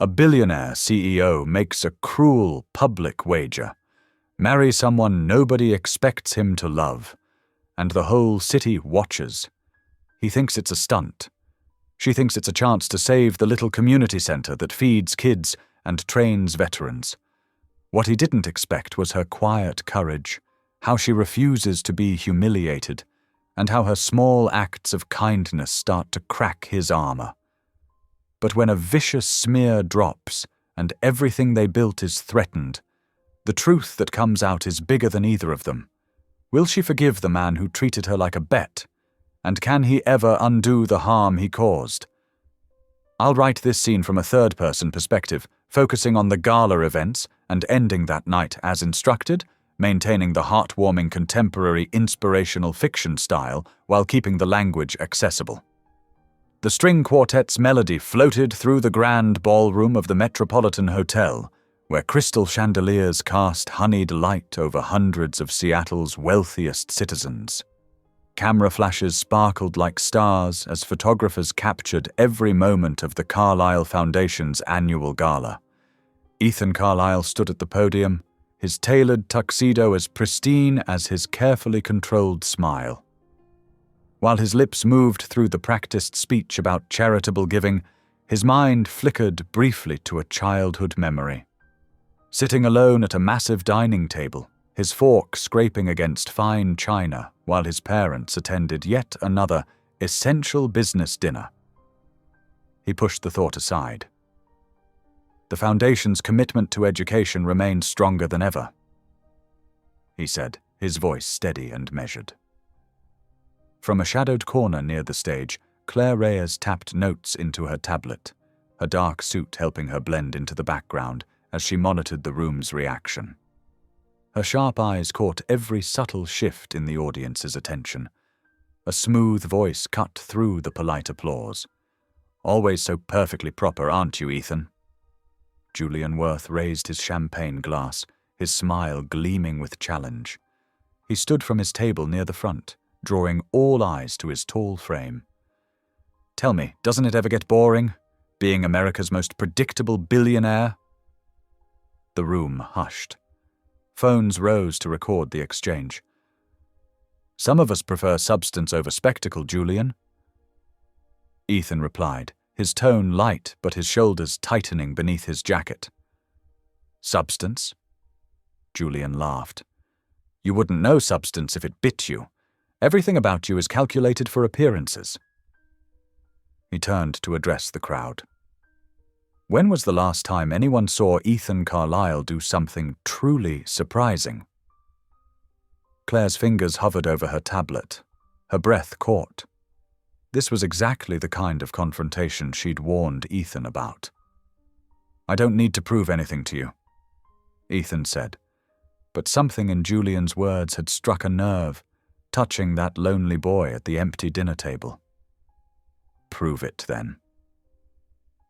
A billionaire CEO makes a cruel public wager. Marry someone nobody expects him to love. And the whole city watches. He thinks it's a stunt. She thinks it's a chance to save the little community center that feeds kids and trains veterans. What he didn't expect was her quiet courage, how she refuses to be humiliated, and how her small acts of kindness start to crack his armor. But when a vicious smear drops and everything they built is threatened, the truth that comes out is bigger than either of them. Will she forgive the man who treated her like a bet? And can he ever undo the harm he caused? I'll write this scene from a third-person perspective, focusing on the gala events and ending that night as instructed, maintaining the heartwarming contemporary inspirational fiction style while keeping the language accessible. The string quartet's melody floated through the grand ballroom of the Metropolitan Hotel, where crystal chandeliers cast honeyed light over hundreds of Seattle's wealthiest citizens. Camera flashes sparkled like stars as photographers captured every moment of the Carlyle Foundation's annual gala. Ethan Carlyle stood at the podium, his tailored tuxedo as pristine as his carefully controlled smile. While his lips moved through the practiced speech about charitable giving, his mind flickered briefly to a childhood memory. Sitting alone at a massive dining table, his fork scraping against fine china while his parents attended yet another essential business dinner. He pushed the thought aside. The Foundation's commitment to education remained stronger than ever, he said, his voice steady and measured. From a shadowed corner near the stage, Claire Reyes tapped notes into her tablet, her dark suit helping her blend into the background as she monitored the room's reaction. Her sharp eyes caught every subtle shift in the audience's attention. A smooth voice cut through the polite applause. "Always so perfectly proper, aren't you, Ethan?" Julian Worth raised his champagne glass, his smile gleaming with challenge. He stood from his table near the front, drawing all eyes to his tall frame. "Tell me, doesn't it ever get boring, being America's most predictable billionaire?" The room hushed. Phones rose to record the exchange. "Some of us prefer substance over spectacle, Julian." Ethan replied, his tone light but his shoulders tightening beneath his jacket. "Substance?" Julian laughed. "You wouldn't know substance if it bit you. Everything about you is calculated for appearances." He turned to address the crowd. When was the last time anyone saw Ethan Carlyle do something truly surprising? Claire's fingers hovered over her tablet. Her breath caught. This was exactly the kind of confrontation she'd warned Ethan about. "I don't need to prove anything to you," Ethan said, but something in Julian's words had struck a nerve, touching that lonely boy at the empty dinner table. "Prove it, then."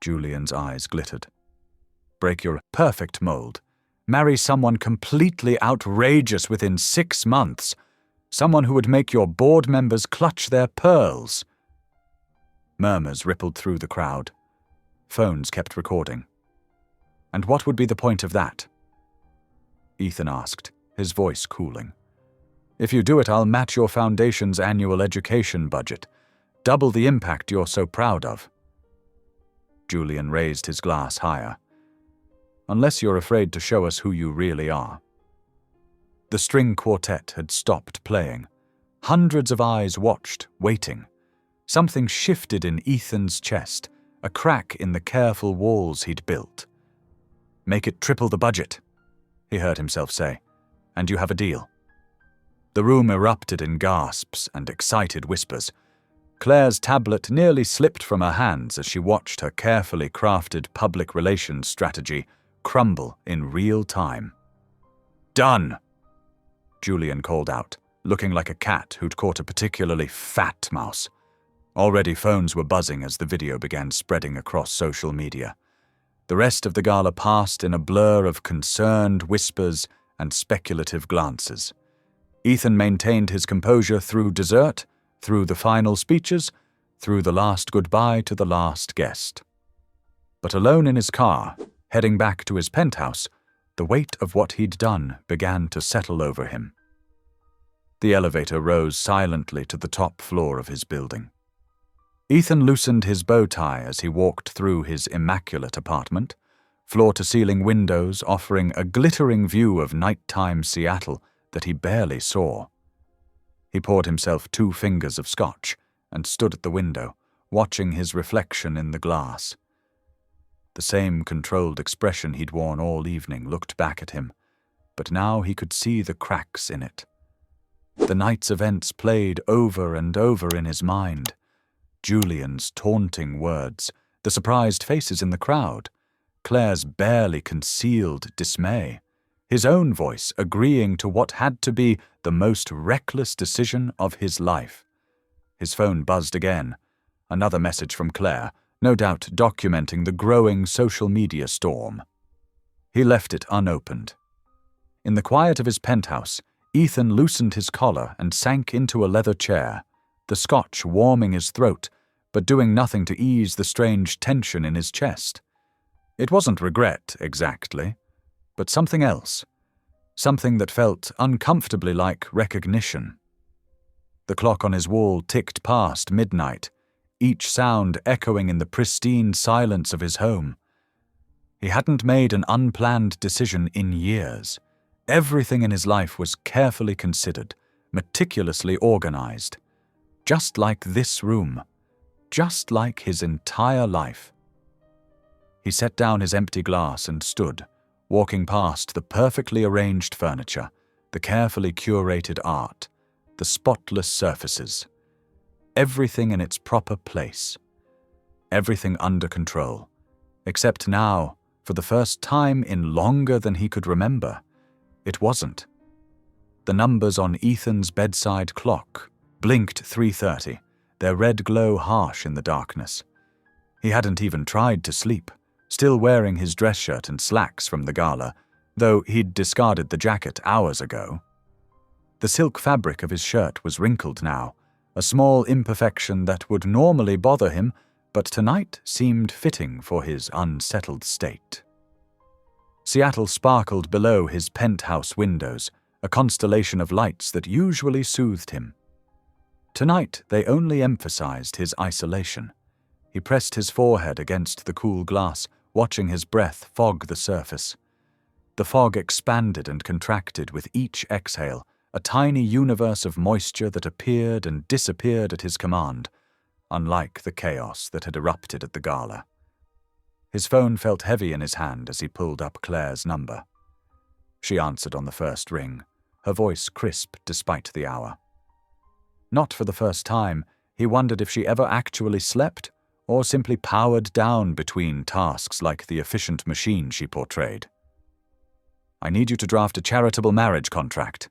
Julian's eyes glittered. "Break your perfect mold. Marry someone completely outrageous within 6 months. Someone who would make your board members clutch their pearls." Murmurs rippled through the crowd. Phones kept recording. "And what would be the point of that?" Ethan asked, his voice cooling. "If you do it, I'll match your foundation's annual education budget. Double the impact you're so proud of." Julian raised his glass higher. "Unless you're afraid to show us who you really are." The string quartet had stopped playing. Hundreds of eyes watched, waiting. Something shifted in Ethan's chest, a crack in the careful walls he'd built. "Make it triple the budget," he heard himself say, "and you have a deal." The room erupted in gasps and excited whispers. Claire's tablet nearly slipped from her hands as she watched her carefully crafted public relations strategy crumble in real time. "Done!" Julian called out, looking like a cat who'd caught a particularly fat mouse. Already phones were buzzing as the video began spreading across social media. The rest of the gala passed in a blur of concerned whispers and speculative glances. Ethan maintained his composure through dessert, through the final speeches, through the last goodbye to the last guest. But alone in his car, heading back to his penthouse, the weight of what he'd done began to settle over him. The elevator rose silently to the top floor of his building. Ethan loosened his bow tie as he walked through his immaculate apartment, floor-to-ceiling windows offering a glittering view of nighttime Seattle that he barely saw. He poured himself 2 fingers of scotch and stood at the window, watching his reflection in the glass. The same controlled expression he'd worn all evening looked back at him, but now he could see the cracks in it. The night's events played over and over in his mind. Julian's taunting words, the surprised faces in the crowd, Claire's barely concealed dismay, his own voice agreeing to what had to be the most reckless decision of his life. His phone buzzed again. Another message from Claire, no doubt documenting the growing social media storm. He left it unopened. In the quiet of his penthouse, Ethan loosened his collar and sank into a leather chair, the scotch warming his throat, but doing nothing to ease the strange tension in his chest. It wasn't regret, exactly, but something else. Something that felt uncomfortably like recognition. The clock on his wall ticked past midnight, each sound echoing in the pristine silence of his home. He hadn't made an unplanned decision in years. Everything in his life was carefully considered, meticulously organized. Just like this room. Just like his entire life. He set down his empty glass and stood, walking past the perfectly arranged furniture, the carefully curated art, the spotless surfaces. Everything in its proper place. Everything under control. Except now, for the first time in longer than he could remember, it wasn't. The numbers on Ethan's bedside clock blinked 3:30, their red glow harsh in the darkness. He hadn't even tried to sleep, still wearing his dress shirt and slacks from the gala, though he'd discarded the jacket hours ago. The silk fabric of his shirt was wrinkled now, a small imperfection that would normally bother him, but tonight seemed fitting for his unsettled state. Seattle sparkled below his penthouse windows, a constellation of lights that usually soothed him. Tonight they only emphasized his isolation. He pressed his forehead against the cool glass, watching his breath fog the surface. The fog expanded and contracted with each exhale, a tiny universe of moisture that appeared and disappeared at his command, unlike the chaos that had erupted at the gala. His phone felt heavy in his hand as he pulled up Claire's number. She answered on the first ring, her voice crisp despite the hour. Not for the first time, he wondered if she ever actually slept, or simply powered down between tasks like the efficient machine she portrayed. "I need you to draft a charitable marriage contract,"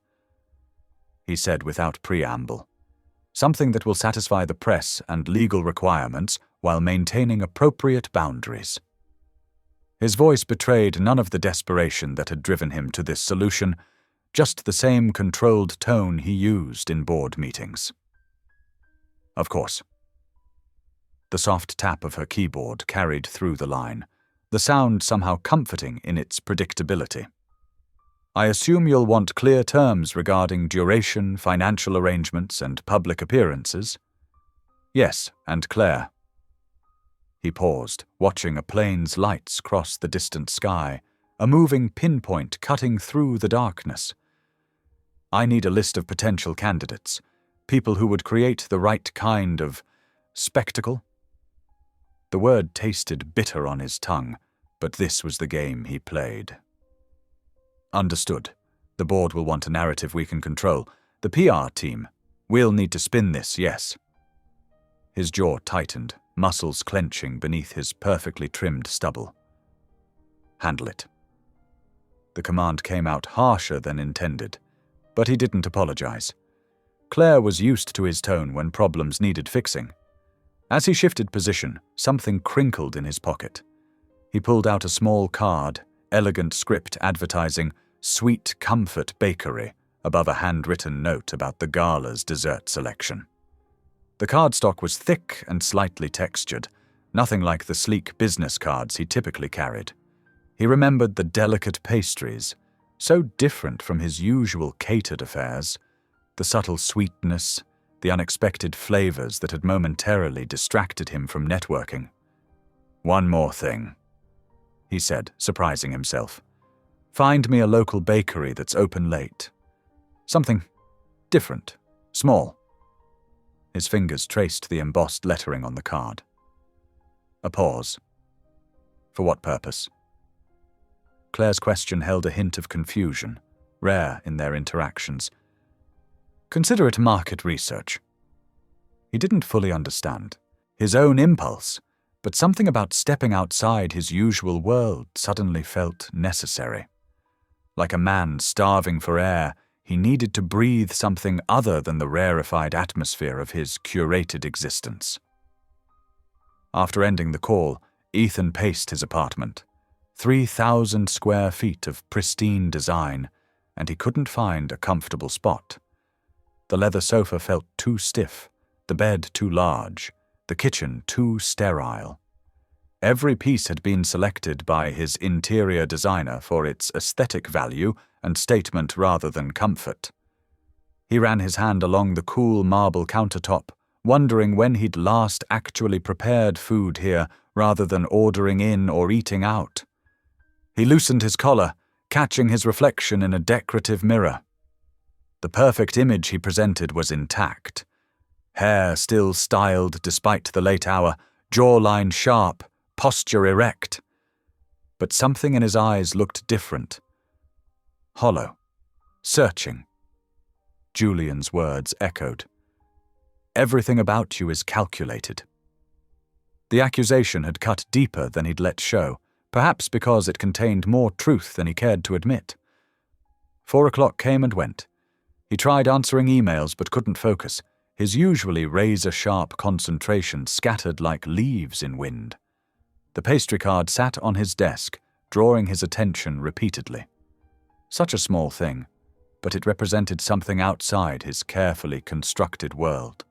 he said without preamble. "Something that will satisfy the press and legal requirements while maintaining appropriate boundaries." His voice betrayed none of the desperation that had driven him to this solution, just the same controlled tone he used in board meetings. "Of course." The soft tap of her keyboard carried through the line, the sound somehow comforting in its predictability. "I assume you'll want clear terms regarding duration, financial arrangements, and public appearances." "Yes, and Claire." He paused, watching a plane's lights cross the distant sky, a moving pinpoint cutting through the darkness. "I need a list of potential candidates, people who would create the right kind of spectacle." The word tasted bitter on his tongue, but this was the game he played. "Understood. The board will want a narrative we can control. The PR team. We'll need to spin this, yes." His jaw tightened, muscles clenching beneath his perfectly trimmed stubble. "Handle it." The command came out harsher than intended, but he didn't apologize. Claire was used to his tone when problems needed fixing. As he shifted position, something crinkled in his pocket. He pulled out a small card, elegant script advertising Sweet Comfort Bakery above a handwritten note about the gala's dessert selection. The cardstock was thick and slightly textured, nothing like the sleek business cards he typically carried. He remembered the delicate pastries, so different from his usual catered affairs, the subtle sweetness, the unexpected flavors that had momentarily distracted him from networking. "One more thing," he said, surprising himself. "Find me a local bakery that's open late. Something different, small." His fingers traced the embossed lettering on the card. A pause. For what purpose? Claire's question held a hint of confusion, rare in their interactions. "Consider it market research." He didn't fully understand. His own impulse, but something about stepping outside his usual world suddenly felt necessary. Like a man starving for air, he needed to breathe something other than the rarefied atmosphere of his curated existence. After ending the call, Ethan paced his apartment. 3,000 square feet of pristine design, and he couldn't find a comfortable spot. The leather sofa felt too stiff, the bed too large, the kitchen too sterile. Every piece had been selected by his interior designer for its aesthetic value and statement rather than comfort. He ran his hand along the cool marble countertop, wondering when he'd last actually prepared food here rather than ordering in or eating out. He loosened his collar, catching his reflection in a decorative mirror. The perfect image he presented was intact. Hair still styled despite the late hour, jawline sharp, posture erect. But something in his eyes looked different. Hollow. Searching. Julian's words echoed. "Everything about you is calculated." The accusation had cut deeper than he'd let show, perhaps because it contained more truth than he cared to admit. 4 o'clock came and went. He tried answering emails but couldn't focus, his usually razor-sharp concentration scattered like leaves in wind. The pastry card sat on his desk, drawing his attention repeatedly. Such a small thing, but it represented something outside his carefully constructed world.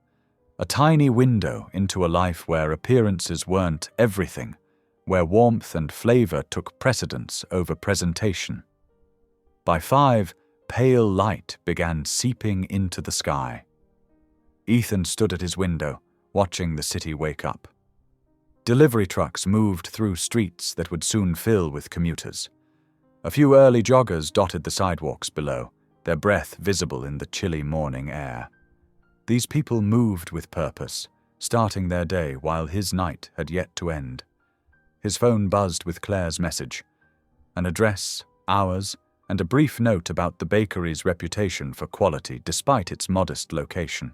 A tiny window into a life where appearances weren't everything, where warmth and flavor took precedence over presentation. By 5, pale light began seeping into the sky. Ethan stood at his window, watching the city wake up. Delivery trucks moved through streets that would soon fill with commuters. A few early joggers dotted the sidewalks below, their breath visible in the chilly morning air. These people moved with purpose, starting their day while his night had yet to end. His phone buzzed with Claire's message. An address, hours, and a brief note about the bakery's reputation for quality despite its modest location.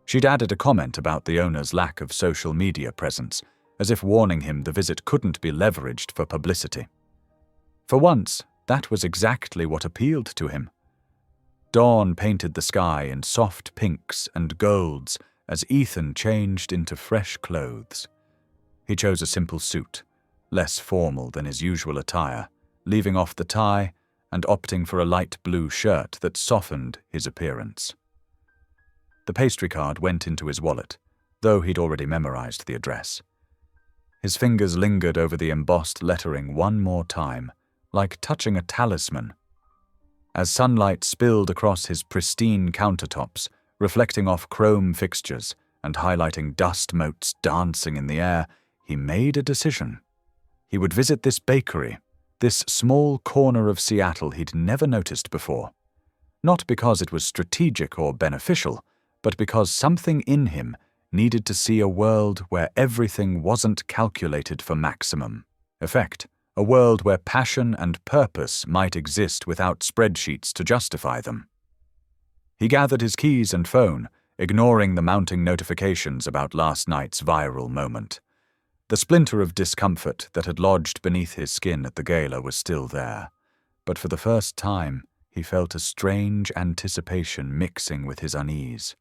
She'd added a comment about the owner's lack of social media presence, as if warning him the visit couldn't be leveraged for publicity. For once, that was exactly what appealed to him. Dawn painted the sky in soft pinks and golds as Ethan changed into fresh clothes. He chose a simple suit, less formal than his usual attire, leaving off the tie and opting for a light blue shirt that softened his appearance. The pastry card went into his wallet, though he'd already memorized the address. His fingers lingered over the embossed lettering one more time, like touching a talisman. As sunlight spilled across his pristine countertops, reflecting off chrome fixtures and highlighting dust motes dancing in the air, he made a decision. He would visit this bakery, this small corner of Seattle he'd never noticed before. Not because it was strategic or beneficial, but because something in him needed to see a world where everything wasn't calculated for maximum effect, a world where passion and purpose might exist without spreadsheets to justify them. He gathered his keys and phone, ignoring the mounting notifications about last night's viral moment. The splinter of discomfort that had lodged beneath his skin at the gala was still there, but for the first time he felt a strange anticipation mixing with his unease.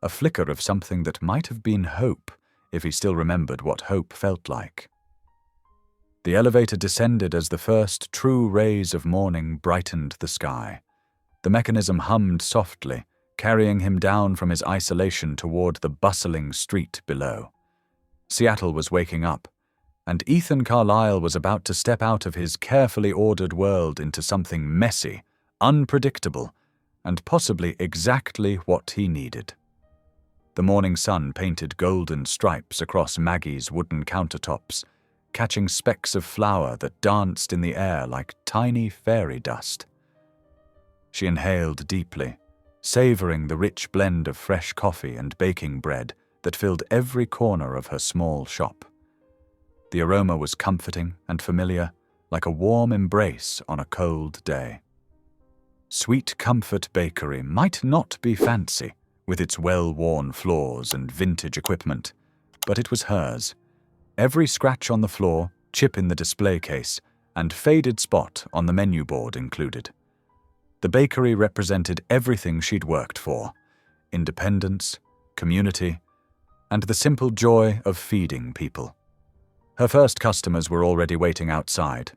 A flicker of something that might have been hope, if he still remembered what hope felt like. The elevator descended as the first true rays of morning brightened the sky. The mechanism hummed softly, carrying him down from his isolation toward the bustling street below. Seattle was waking up, and Ethan Carlyle was about to step out of his carefully ordered world into something messy, unpredictable, and possibly exactly what he needed. The morning sun painted golden stripes across Maggie's wooden countertops, catching specks of flour that danced in the air like tiny fairy dust. She inhaled deeply, savoring the rich blend of fresh coffee and baking bread that filled every corner of her small shop. The aroma was comforting and familiar, like a warm embrace on a cold day. Sweet Comfort Bakery might not be fancy, with its well-worn floors and vintage equipment, but it was hers. Every scratch on the floor, chip in the display case, and faded spot on the menu board included. The bakery represented everything she'd worked for: independence, community, and the simple joy of feeding people. Her first customers were already waiting outside.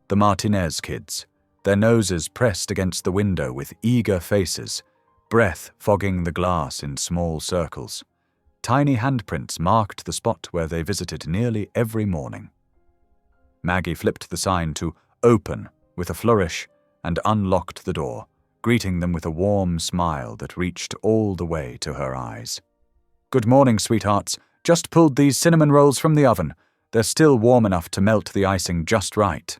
The Martinez kids, their noses pressed against the window with eager faces, breath fogging the glass in small circles. Tiny handprints marked the spot where they visited nearly every morning. Maggie flipped the sign to "Open" with a flourish and unlocked the door, greeting them with a warm smile that reached all the way to her eyes. "Good morning, sweethearts. Just pulled these cinnamon rolls from the oven. They're still warm enough to melt the icing just right,"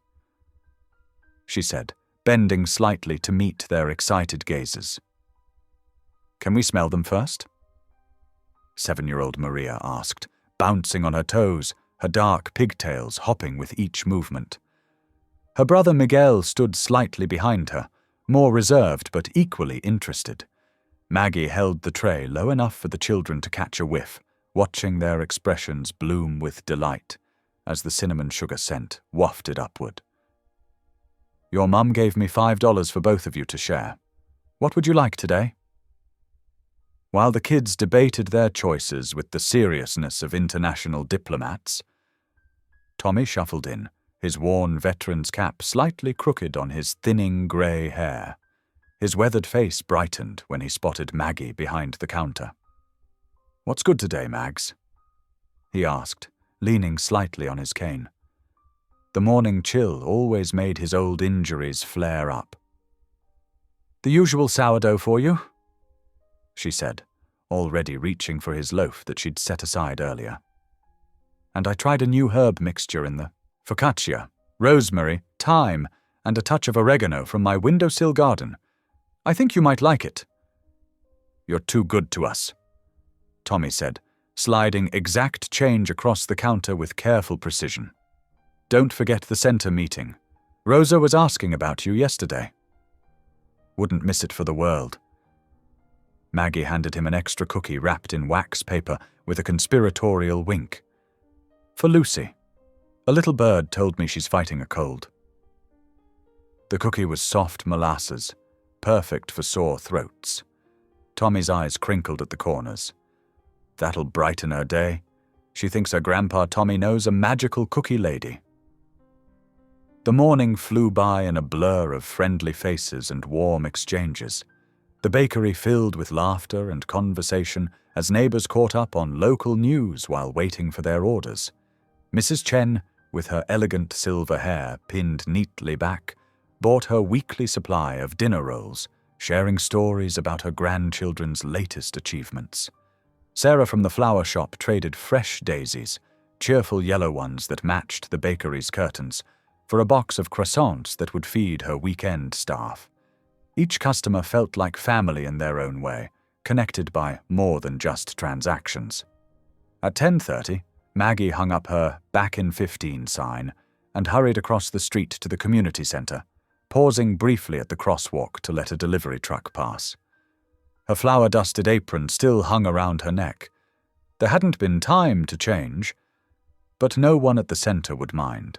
she said, bending slightly to meet their excited gazes. "Can we smell them first?" 7-year-old Maria asked, bouncing on her toes, her dark pigtails hopping with each movement. Her brother Miguel stood slightly behind her, more reserved but equally interested. Maggie held the tray low enough for the children to catch a whiff, watching their expressions bloom with delight as the cinnamon sugar scent wafted upward. "Your mum gave me $5 for both of you to share. What would you like today?" While the kids debated their choices with the seriousness of international diplomats, Tommy shuffled in, his worn veteran's cap slightly crooked on his thinning grey hair. His weathered face brightened when he spotted Maggie behind the counter. "What's good today, Mags?" he asked, leaning slightly on his cane. The morning chill always made his old injuries flare up. "The usual sourdough for you," she said, already reaching for his loaf that she'd set aside earlier. "And I tried a new herb mixture in the focaccia, rosemary, thyme, and a touch of oregano from my windowsill garden. I think you might like it." "You're too good to us," Tommy said, sliding exact change across the counter with careful precision. "Don't forget the center meeting. Rosa was asking about you yesterday." "Wouldn't miss it for the world." Maggie handed him an extra cookie wrapped in wax paper with a conspiratorial wink. "For Lucy. A little bird told me she's fighting a cold." The cookie was soft molasses, perfect for sore throats. Tommy's eyes crinkled at the corners. That'll brighten her day. She thinks her grandpa Tommy knows a magical cookie lady. The morning flew by in a blur of friendly faces and warm exchanges. The bakery filled with laughter and conversation as neighbors caught up on local news while waiting for their orders. Mrs. Chen, with her elegant silver hair pinned neatly back, bought her weekly supply of dinner rolls, sharing stories about her grandchildren's latest achievements. Sarah from the flower shop traded fresh daisies, cheerful yellow ones that matched the bakery's curtains, for a box of croissants that would feed her weekend staff. Each customer felt like family in their own way, connected by more than just transactions. At 10:30, Maggie hung up her "Back in 15" sign and hurried across the street to the community center, pausing briefly at the crosswalk to let a delivery truck pass. Her flour-dusted apron still hung around her neck. There hadn't been time to change, but no one at the center would mind.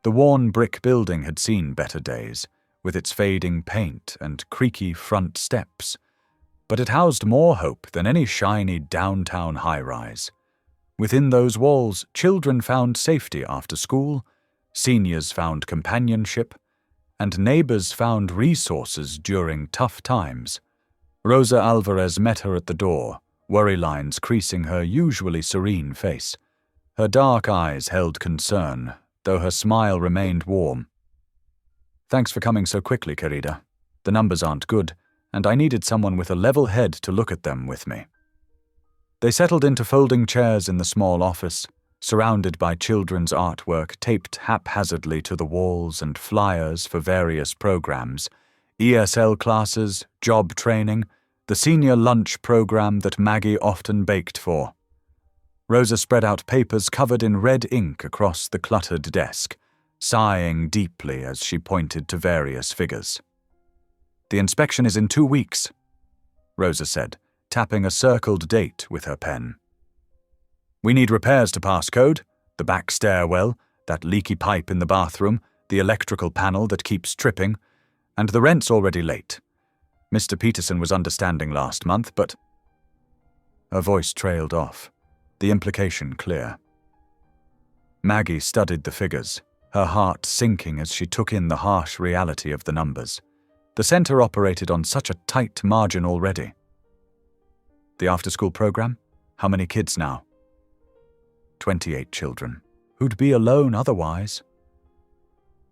The worn brick building had seen better days, with its fading paint and creaky front steps, but it housed more hope than any shiny downtown high-rise. Within those walls, children found safety after school, seniors found companionship, and neighbors found resources during tough times. Rosa Alvarez met her at the door, worry lines creasing her usually serene face. Her dark eyes held concern, though her smile remained warm. "Thanks for coming so quickly, querida. The numbers aren't good, and I needed someone with a level head to look at them with me." They settled into folding chairs in the small office, surrounded by children's artwork taped haphazardly to the walls and flyers for various programs, ESL classes, job training, the senior lunch program that Maggie often baked for. Rosa spread out papers covered in red ink across the cluttered desk, sighing deeply as she pointed to various figures. "The inspection is in 2 weeks," Rosa said, tapping a circled date with her pen. "We need repairs to pass code, the back stairwell, that leaky pipe in the bathroom, the electrical panel that keeps tripping, and the rent's already late. Mr. Peterson was understanding last month, but—" Her voice trailed off, the implication clear. Maggie studied the figures, her heart sinking as she took in the harsh reality of the numbers. The centre operated on such a tight margin already. "The after-school program? How many kids now?" 28 children, who'd be alone otherwise.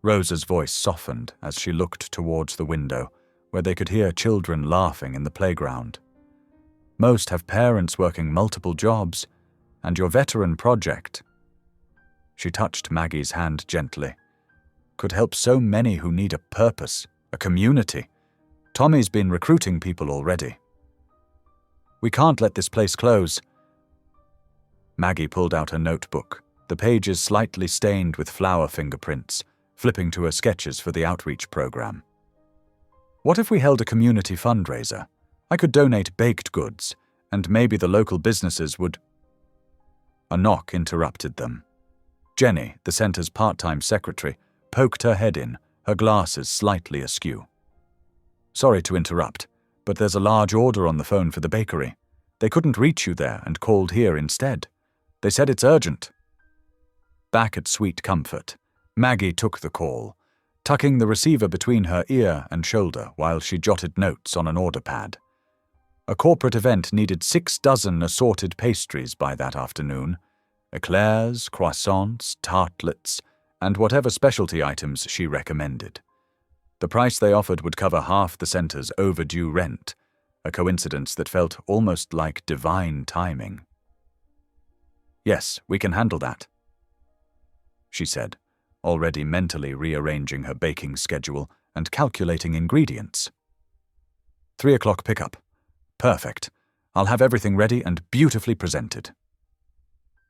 Rosa's voice softened as she looked towards the window, where they could hear children laughing in the playground. "Most have parents working multiple jobs, and your veteran project," she touched Maggie's hand gently, "could help so many who need a purpose, a community. Tommy's been recruiting people already." "We can't let this place close." Maggie pulled out her notebook, the pages slightly stained with flower fingerprints, flipping to her sketches for the outreach program. "What if we held a community fundraiser? I could donate baked goods, and maybe the local businesses would—" A knock interrupted them. Jenny, the centre's part-time secretary, poked her head in, her glasses slightly askew. "Sorry to interrupt, but there's a large order on the phone for the bakery. They couldn't reach you there and called here instead. They said it's urgent." Back at Sweet Comfort, Maggie took the call, tucking the receiver between her ear and shoulder while she jotted notes on an order pad. A corporate event needed 6 dozen assorted pastries by that afternoon: eclairs, croissants, tartlets, and whatever specialty items she recommended. The price they offered would cover half the centre's overdue rent, a coincidence that felt almost like divine timing. "Yes, we can handle that," she said, already mentally rearranging her baking schedule and calculating ingredients. 3 o'clock pickup. Perfect. I'll have everything ready and beautifully presented.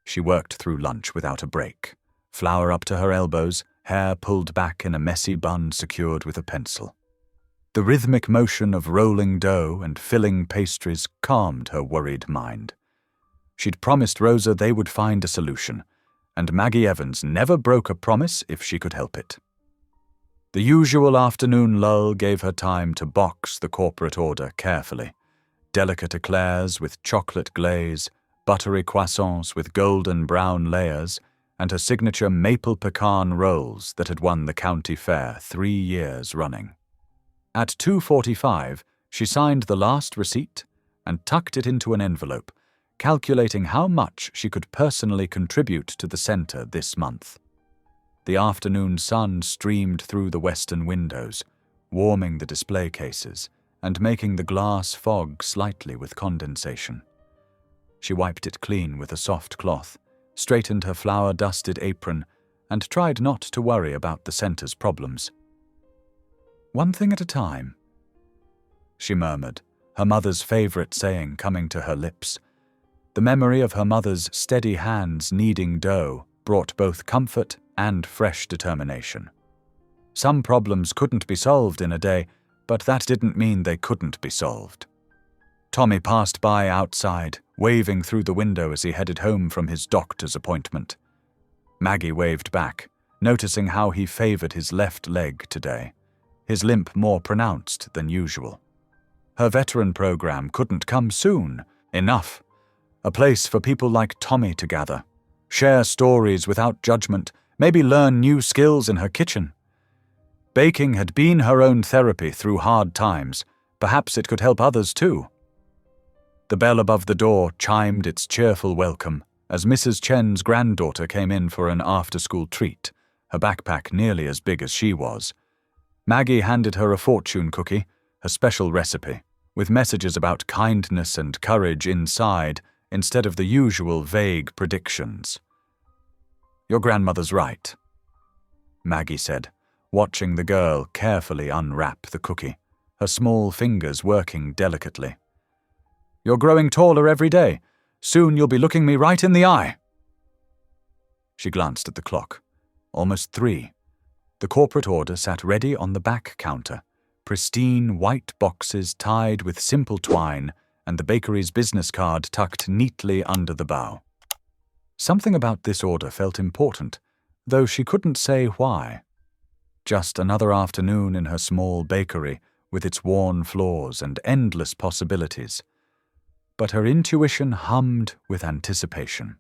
She worked through lunch without a break, flour up to her elbows, hair pulled back in a messy bun secured with a pencil. The rhythmic motion of rolling dough and filling pastries calmed her worried mind. She'd promised Rosa they would find a solution, and Maggie Evans never broke a promise if she could help it. The usual afternoon lull gave her time to box the corporate order carefully. Delicate eclairs with chocolate glaze, buttery croissants with golden brown layers, and her signature maple pecan rolls that had won the county fair 3 years running. At 2:45, she signed the last receipt and tucked it into an envelope, calculating how much she could personally contribute to the centre this month. The afternoon sun streamed through the western windows, warming the display cases and making the glass fog slightly with condensation. She wiped it clean with a soft cloth, straightened her flour-dusted apron, and tried not to worry about the centre's problems. "One thing at a time," she murmured, her mother's favourite saying coming to her lips. The memory of her mother's steady hands kneading dough brought both comfort and fresh determination. Some problems couldn't be solved in a day, but that didn't mean they couldn't be solved. Tommy passed by outside, waving through the window as he headed home from his doctor's appointment. Maggie waved back, noticing how he favoured his left leg today, his limp more pronounced than usual. Her veteran program couldn't come soon. Enough. A place for people like Tommy to gather, share stories without judgment, maybe learn new skills in her kitchen. Baking had been her own therapy through hard times. Perhaps it could help others too. The bell above the door chimed its cheerful welcome as Mrs. Chen's granddaughter came in for an after-school treat, her backpack nearly as big as she was. Maggie handed her a fortune cookie, her special recipe, with messages about kindness and courage inside instead of the usual vague predictions. "Your grandmother's right," Maggie said, watching the girl carefully unwrap the cookie, her small fingers working delicately. "You're growing taller every day. Soon you'll be looking me right in the eye." She glanced at the clock. Almost 3. The corporate order sat ready on the back counter, pristine white boxes tied with simple twine and the bakery's business card tucked neatly under the bow. Something about this order felt important, though she couldn't say why. Just another afternoon in her small bakery with its worn floors and endless possibilities. But her intuition hummed with anticipation.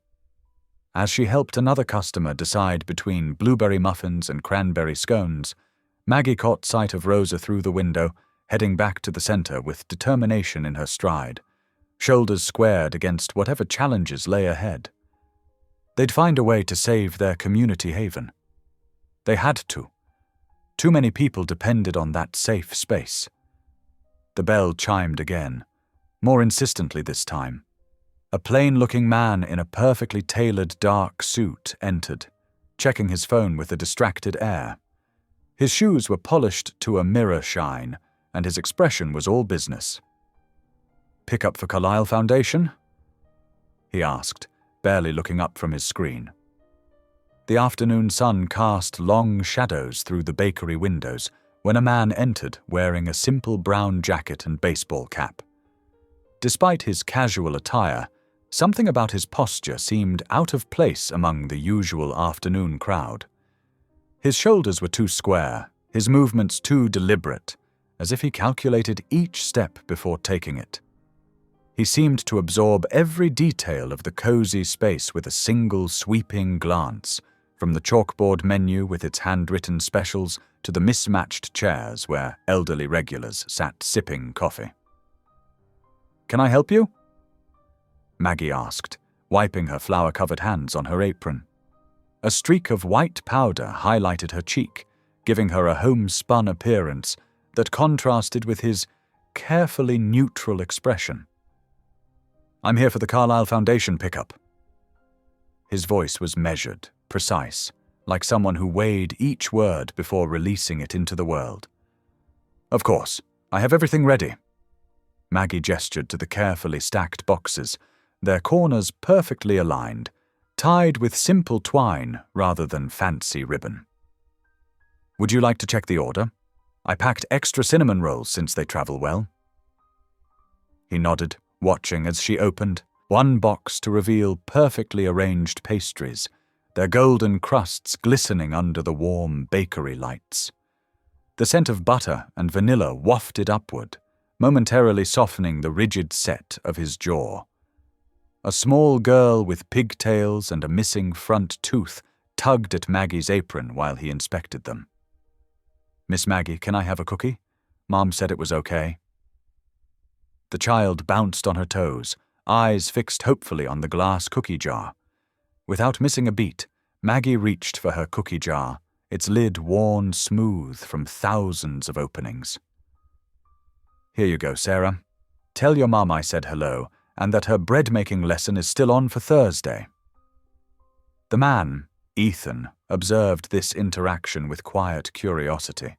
As she helped another customer decide between blueberry muffins and cranberry scones, Maggie caught sight of Rosa through the window, heading back to the center with determination in her stride, shoulders squared against whatever challenges lay ahead. They'd find a way to save their community haven. They had to. Too many people depended on that safe space. The bell chimed again, more insistently this time. A plain-looking man in a perfectly tailored dark suit entered, checking his phone with a distracted air. His shoes were polished to a mirror shine, and his expression was all business. "Pick up for Carlyle Foundation?" he asked, barely looking up from his screen. The afternoon sun cast long shadows through the bakery windows when a man entered wearing a simple brown jacket and baseball cap. Despite his casual attire, something about his posture seemed out of place among the usual afternoon crowd. His shoulders were too square, his movements too deliberate, as if he calculated each step before taking it. He seemed to absorb every detail of the cozy space with a single sweeping glance, from the chalkboard menu with its handwritten specials to the mismatched chairs where elderly regulars sat sipping coffee. "Can I help you?" Maggie asked, wiping her flour-covered hands on her apron. A streak of white powder highlighted her cheek, giving her a homespun appearance that contrasted with his carefully neutral expression. "I'm here for the Carlyle Foundation pickup." His voice was measured, precise, like someone who weighed each word before releasing it into the world. "Of course, I have everything ready." Maggie gestured to the carefully stacked boxes, their corners perfectly aligned, tied with simple twine rather than fancy ribbon. "Would you like to check the order? I packed extra cinnamon rolls since they travel well." He nodded, watching as she opened one box to reveal perfectly arranged pastries, their golden crusts glistening under the warm bakery lights. The scent of butter and vanilla wafted upward, momentarily softening the rigid set of his jaw. A small girl with pigtails and a missing front tooth tugged at Maggie's apron while he inspected them. "Miss Maggie, can I have a cookie? Mom said it was okay." The child bounced on her toes, eyes fixed hopefully on the glass cookie jar. Without missing a beat, Maggie reached for her cookie jar, its lid worn smooth from thousands of openings. "Here you go, Sarah. Tell your mom I said hello, and that her bread-making lesson is still on for Thursday." The man, Ethan, observed this interaction with quiet curiosity,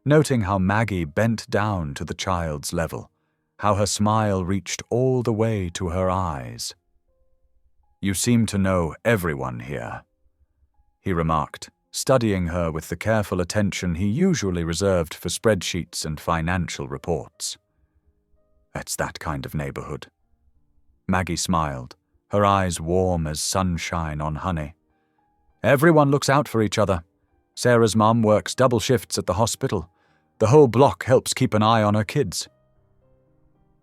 noting how Maggie bent down to the child's level, how her smile reached all the way to her eyes. "You seem to know everyone here," he remarked, studying her with the careful attention he usually reserved for spreadsheets and financial reports. "It's that kind of neighborhood." Maggie smiled, her eyes warm as sunshine on honey. "Everyone looks out for each other. Sarah's mom works double shifts at the hospital. The whole block helps keep an eye on her kids."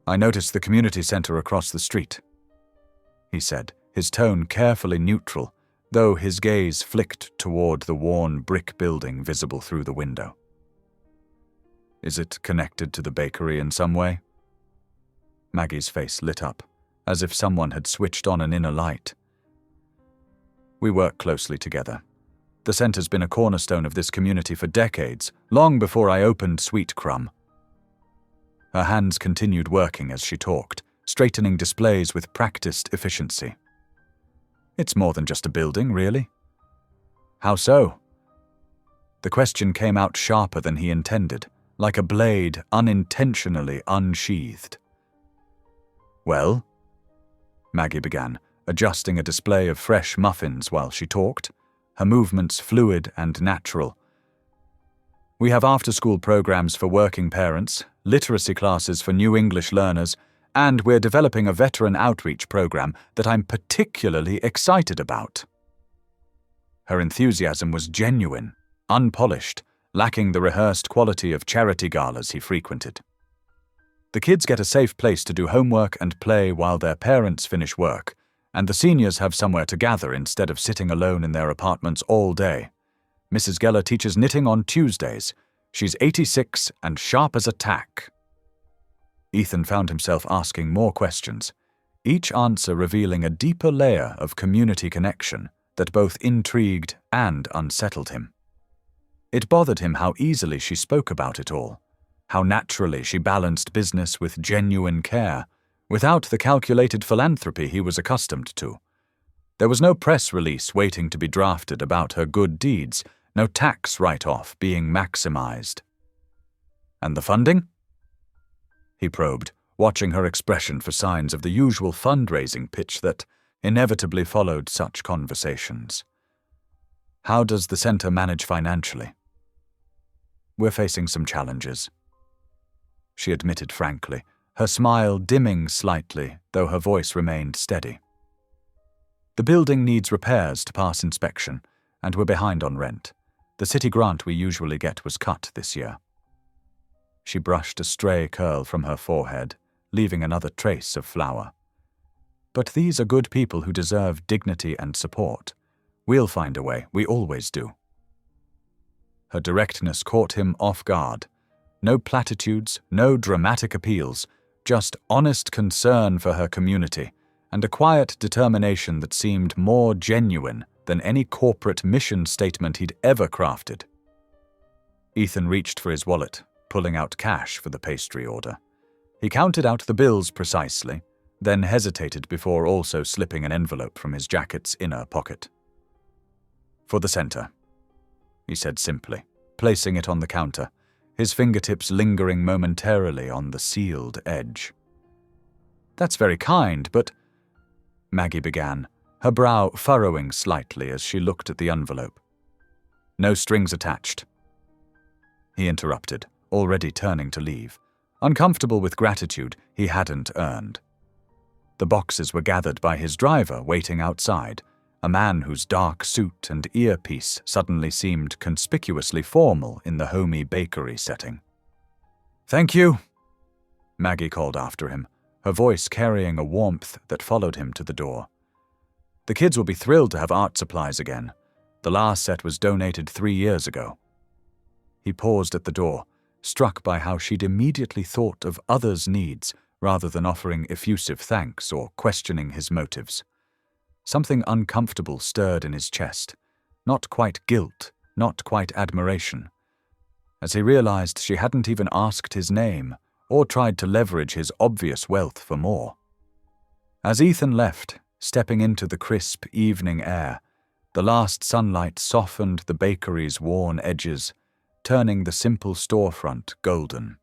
"I noticed the community center across the street," he said, his tone carefully neutral, though his gaze flicked toward the worn brick building visible through the window. "Is it connected to the bakery in some way?" Maggie's face lit up, as if someone had switched on an inner light. We work closely together. The center's been a cornerstone of this community for decades, long before I opened Sweet Crumb. Her hands continued working as she talked, straightening displays with practiced efficiency. It's more than just a building, really. How so? The question came out sharper than he intended, like a blade unintentionally unsheathed. Well, Maggie began, adjusting a display of fresh muffins while she talked, her movements fluid and natural. We have after-school programs for working parents, literacy classes for new English learners, and we're developing a veteran outreach program that I'm particularly excited about. Her enthusiasm was genuine, unpolished, lacking the rehearsed quality of charity galas he frequented. The kids get a safe place to do homework and play while their parents finish work, and the seniors have somewhere to gather instead of sitting alone in their apartments all day. Mrs. Geller teaches knitting on Tuesdays. She's 86 and sharp as a tack. Ethan found himself asking more questions, each answer revealing a deeper layer of community connection that both intrigued and unsettled him. It bothered him how easily she spoke about it all, how naturally she balanced business with genuine care, without the calculated philanthropy he was accustomed to. There was no press release waiting to be drafted about her good deeds, no tax write-off being maximized. And the funding? He probed, watching her expression for signs of the usual fundraising pitch that inevitably followed such conversations. How does the center manage financially? We're facing some challenges, she admitted frankly, her smile dimming slightly, though her voice remained steady. The building needs repairs to pass inspection, and we're behind on rent. The city grant we usually get was cut this year. She brushed a stray curl from her forehead, leaving another trace of flour. But these are good people who deserve dignity and support. We'll find a way, we always do. Her directness caught him off guard. No platitudes, no dramatic appeals, just honest concern for her community, and a quiet determination that seemed more genuine than any corporate mission statement he'd ever crafted. Ethan reached for his wallet, pulling out cash for the pastry order. He counted out the bills precisely, then hesitated before also slipping an envelope from his jacket's inner pocket. For the center, he said simply, placing it on the counter, his fingertips lingering momentarily on the sealed edge. That's very kind, but... Maggie began, her brow furrowing slightly as she looked at the envelope. No strings attached. He interrupted, already turning to leave, uncomfortable with gratitude he hadn't earned. The boxes were gathered by his driver waiting outside, a man whose dark suit and earpiece suddenly seemed conspicuously formal in the homey bakery setting. "Thank you," Maggie called after him, her voice carrying a warmth that followed him to the door. The kids will be thrilled to have art supplies again. The last set was donated 3 years ago. He paused at the door, struck by how she'd immediately thought of others' needs rather than offering effusive thanks or questioning his motives. Something uncomfortable stirred in his chest, not quite guilt, not quite admiration, as he realized she hadn't even asked his name or tried to leverage his obvious wealth for more. As Ethan left, stepping into the crisp evening air, the last sunlight softened the bakery's worn edges, turning the simple storefront golden.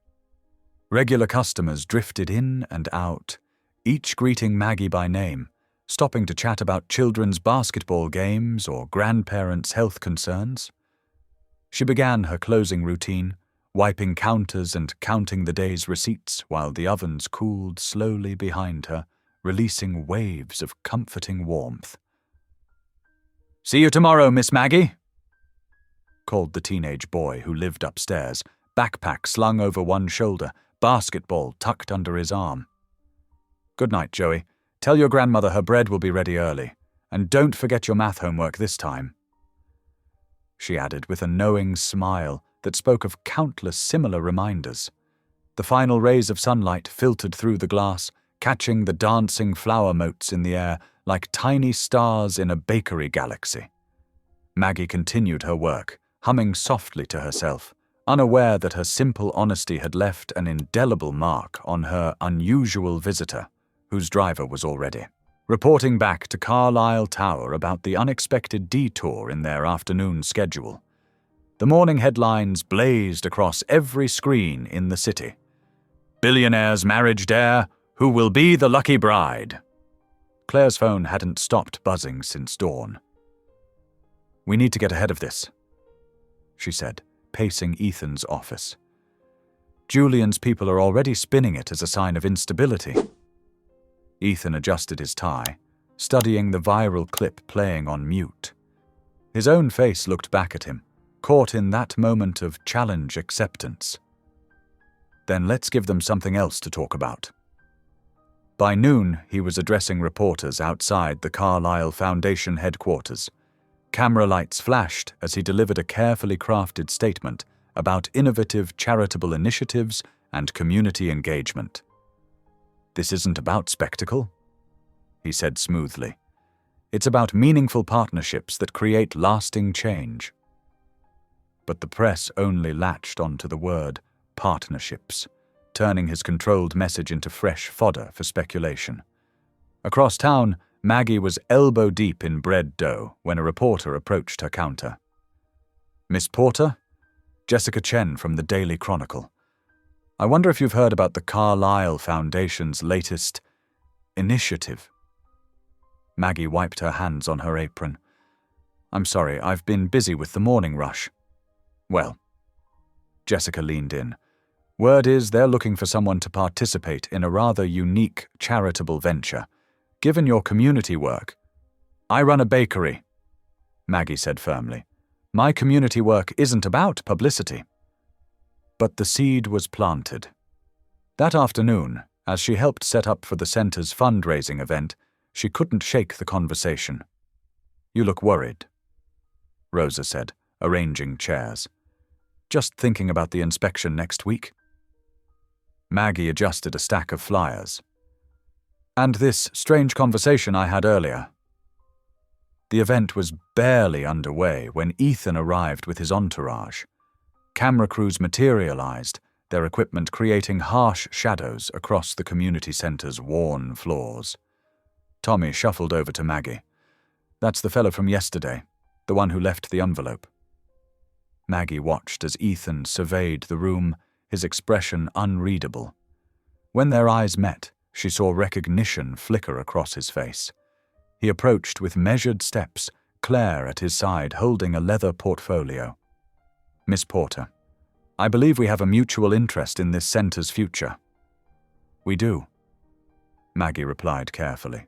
Regular customers drifted in and out, each greeting Maggie by name, stopping to chat about children's basketball games or grandparents' health concerns. She began her closing routine, wiping counters and counting the day's receipts while the ovens cooled slowly behind her, releasing waves of comforting warmth. "See you tomorrow, Miss Maggie," called the teenage boy who lived upstairs, backpack slung over one shoulder, basketball tucked under his arm. "Good night, Joey. Tell your grandmother her bread will be ready early, and don't forget your math homework this time," she added with a knowing smile that spoke of countless similar reminders. The final rays of sunlight filtered through the glass, catching the dancing flower motes in the air like tiny stars in a bakery galaxy. Maggie continued her work, humming softly to herself, unaware that her simple honesty had left an indelible mark on her unusual visitor, whose driver was already reporting back to Carlisle Tower about the unexpected detour in their afternoon schedule. The morning headlines blazed across every screen in the city. "Billionaire's marriage dare, who will be the lucky bride?" Claire's phone hadn't stopped buzzing since dawn. "We need to get ahead of this," she said, pacing Ethan's office. "Julian's people are already spinning it as a sign of instability." Ethan adjusted his tie, studying the viral clip playing on mute. His own face looked back at him, caught in that moment of challenge acceptance. "Then let's give them something else to talk about." By noon, he was addressing reporters outside the Carlisle Foundation headquarters. Camera lights flashed as he delivered a carefully crafted statement about innovative charitable initiatives and community engagement. "This isn't about spectacle," he said smoothly. "It's about meaningful partnerships that create lasting change." But the press only latched onto the word partnerships, turning his controlled message into fresh fodder for speculation. Across town, Maggie was elbow-deep in bread dough when a reporter approached her counter. "Miss Porter? Jessica Chen from the Daily Chronicle. I wonder if you've heard about the Carlisle Foundation's latest initiative." Maggie wiped her hands on her apron. "I'm sorry, I've been busy with the morning rush." "Well," Jessica leaned in, "word is they're looking for someone to participate in a rather unique charitable venture. Given your community work—" "I run a bakery," Maggie said firmly. "My community work isn't about publicity." But the seed was planted. That afternoon, as she helped set up for the center's fundraising event, she couldn't shake the conversation. "You look worried," Rosa said, arranging chairs. "Just thinking about the inspection next week?" Maggie adjusted a stack of flyers. "And this strange conversation I had earlier." The event was barely underway when Ethan arrived with his entourage. Camera crews materialized, their equipment creating harsh shadows across the community center's worn floors. Tommy shuffled over to Maggie. "That's the fellow from yesterday, the one who left the envelope." Maggie watched as Ethan surveyed the room, his expression unreadable. When their eyes met, she saw recognition flicker across his face. He approached with measured steps, Claire at his side holding a leather portfolio. "Miss Porter, I believe we have a mutual interest in this center's future." "We do," Maggie replied carefully,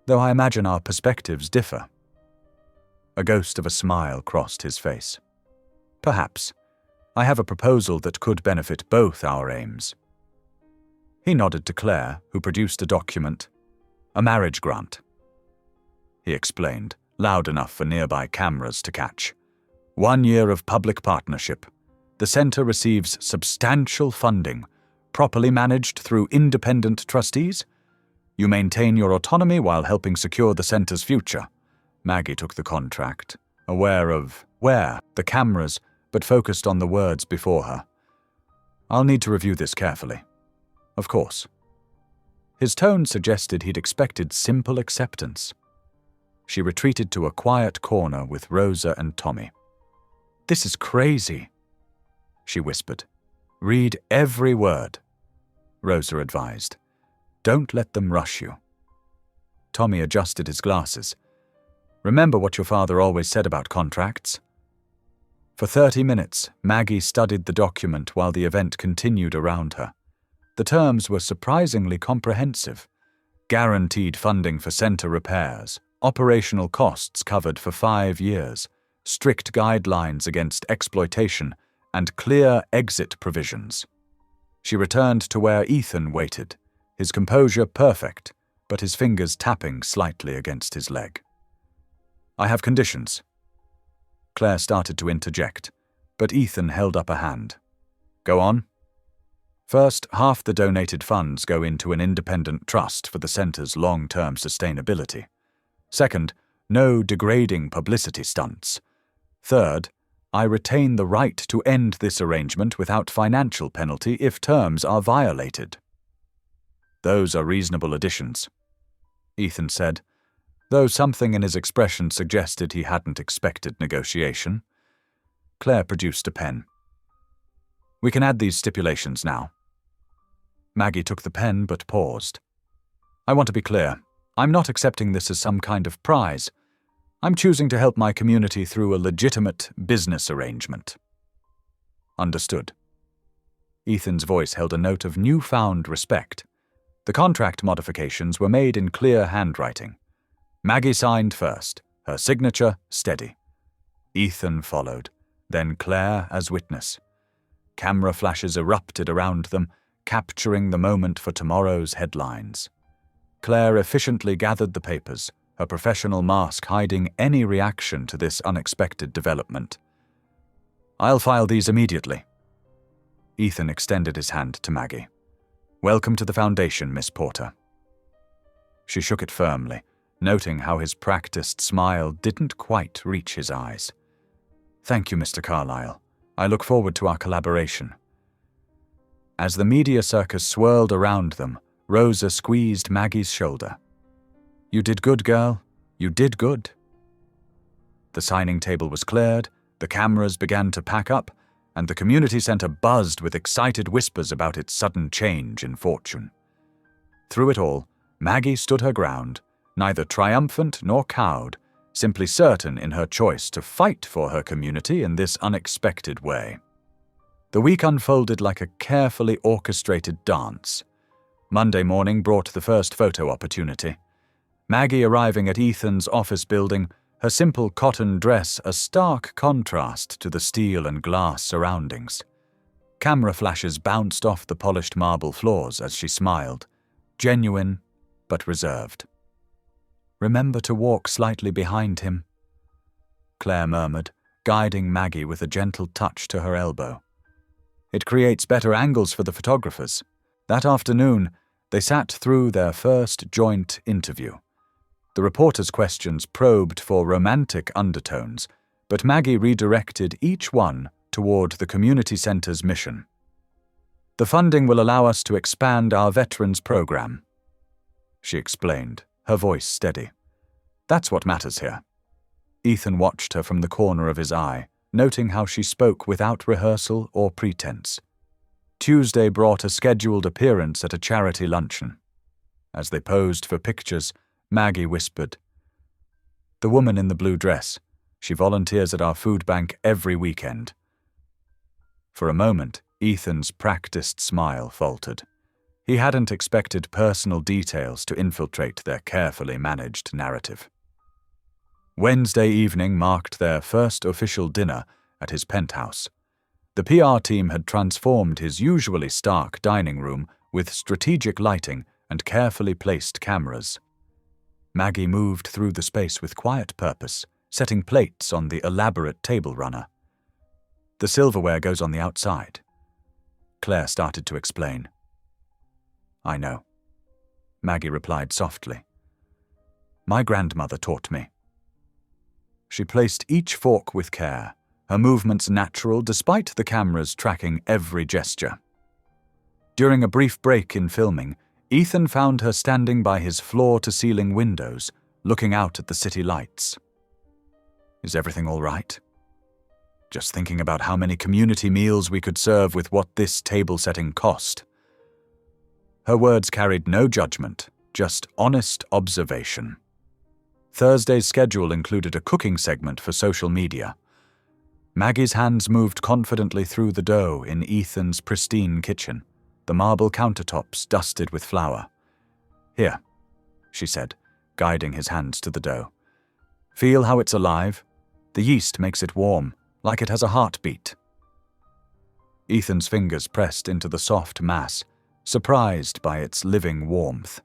"though I imagine our perspectives differ." A ghost of a smile crossed his face. "Perhaps. I have a proposal that could benefit both our aims." He nodded to Claire, who produced a document. "A marriage grant," he explained, loud enough for nearby cameras to catch. 1 year of public partnership. The center receives substantial funding, properly managed through independent trustees. You maintain your autonomy while helping secure the center's future. Maggie took the contract, aware of where the cameras, but focused on the words before her. "I'll need to review this carefully." "Of course." His tone suggested he'd expected simple acceptance. She retreated to a quiet corner with Rosa and Tommy. "This is crazy," she whispered. "Read every word," Rosa advised. "Don't let them rush you." Tommy adjusted his glasses. "Remember what your father always said about contracts?" For 30 minutes, Maggie studied the document while the event continued around her. The terms were surprisingly comprehensive. Guaranteed funding for center repairs, operational costs covered for 5 years, strict guidelines against exploitation, and clear exit provisions. She returned to where Ethan waited, his composure perfect, but his fingers tapping slightly against his leg. "I have conditions." Claire started to interject, but Ethan held up a hand. "Go on." First, half the donated funds go into an independent trust for the center's long-term sustainability. Second, no degrading publicity stunts. Third, I retain the right to end this arrangement without financial penalty if terms are violated. Those are reasonable additions, Ethan said, though something in his expression suggested he hadn't expected negotiation. Claire produced a pen. We can add these stipulations now. Maggie took the pen but paused. I want to be clear. I'm not accepting this as some kind of prize. I'm choosing to help my community through a legitimate business arrangement. Understood. Ethan's voice held a note of newfound respect. The contract modifications were made in clear handwriting. Maggie signed first, her signature steady. Ethan followed, then Claire as witness. Camera flashes erupted around them, capturing the moment for tomorrow's headlines. Claire efficiently gathered the papers, her professional mask hiding any reaction to this unexpected development. I'll file these immediately. Ethan extended his hand to Maggie. Welcome to the Foundation, Miss Porter. She shook it firmly, noting how his practiced smile didn't quite reach his eyes. Thank you, Mr. Carlyle. I look forward to our collaboration. As the media circus swirled around them, Rosa squeezed Maggie's shoulder. You did good, girl. You did good. The signing table was cleared, the cameras began to pack up, and the community center buzzed with excited whispers about its sudden change in fortune. Through it all, Maggie stood her ground, neither triumphant nor cowed, simply certain in her choice to fight for her community in this unexpected way. The week unfolded like a carefully orchestrated dance. Monday morning brought the first photo opportunity. Maggie arriving at Ethan's office building, her simple cotton dress a stark contrast to the steel and glass surroundings. Camera flashes bounced off the polished marble floors as she smiled, genuine but reserved. Remember to walk slightly behind him, Claire murmured, guiding Maggie with a gentle touch to her elbow. It creates better angles for the photographers. That afternoon, they sat through their first joint interview. The reporters' questions probed for romantic undertones, but Maggie redirected each one toward the community center's mission. The funding will allow us to expand our veterans program, she explained, her voice steady. That's what matters here. Ethan watched her from the corner of his eye, noting how she spoke without rehearsal or pretense. Tuesday brought a scheduled appearance at a charity luncheon. As they posed for pictures, Maggie whispered, The woman in the blue dress. She volunteers at our food bank every weekend. For a moment, Ethan's practiced smile faltered. He hadn't expected personal details to infiltrate their carefully managed narrative. Wednesday evening marked their first official dinner at his penthouse. The PR team had transformed his usually stark dining room with strategic lighting and carefully placed cameras. Maggie moved through the space with quiet purpose, setting plates on the elaborate table runner. The silverware goes on the outside. Claire started to explain. I know, Maggie replied softly. My grandmother taught me. She placed each fork with care, her movements natural despite the cameras tracking every gesture. During a brief break in filming, Ethan found her standing by his floor-to-ceiling windows, looking out at the city lights. Is everything all right? Just thinking about how many community meals we could serve with what this table setting cost. Her words carried no judgment, just honest observation. Thursday's schedule included a cooking segment for social media. Maggie's hands moved confidently through the dough in Ethan's pristine kitchen, the marble countertops dusted with flour. Here, she said, guiding his hands to the dough. Feel how it's alive? The yeast makes it warm, like it has a heartbeat. Ethan's fingers pressed into the soft mass, surprised by its living warmth.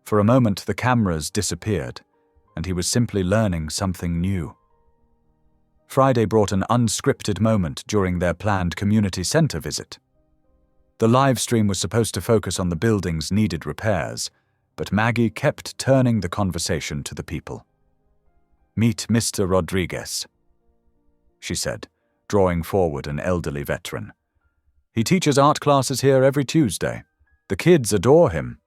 For a moment the cameras disappeared, and he was simply learning something new. Friday brought an unscripted moment during their planned community center visit. The live stream was supposed to focus on the building's needed repairs, but Maggie kept turning the conversation to the people. "Meet Mr. Rodriguez," she said, drawing forward an elderly veteran. "He teaches art classes here every Tuesday. The kids adore him."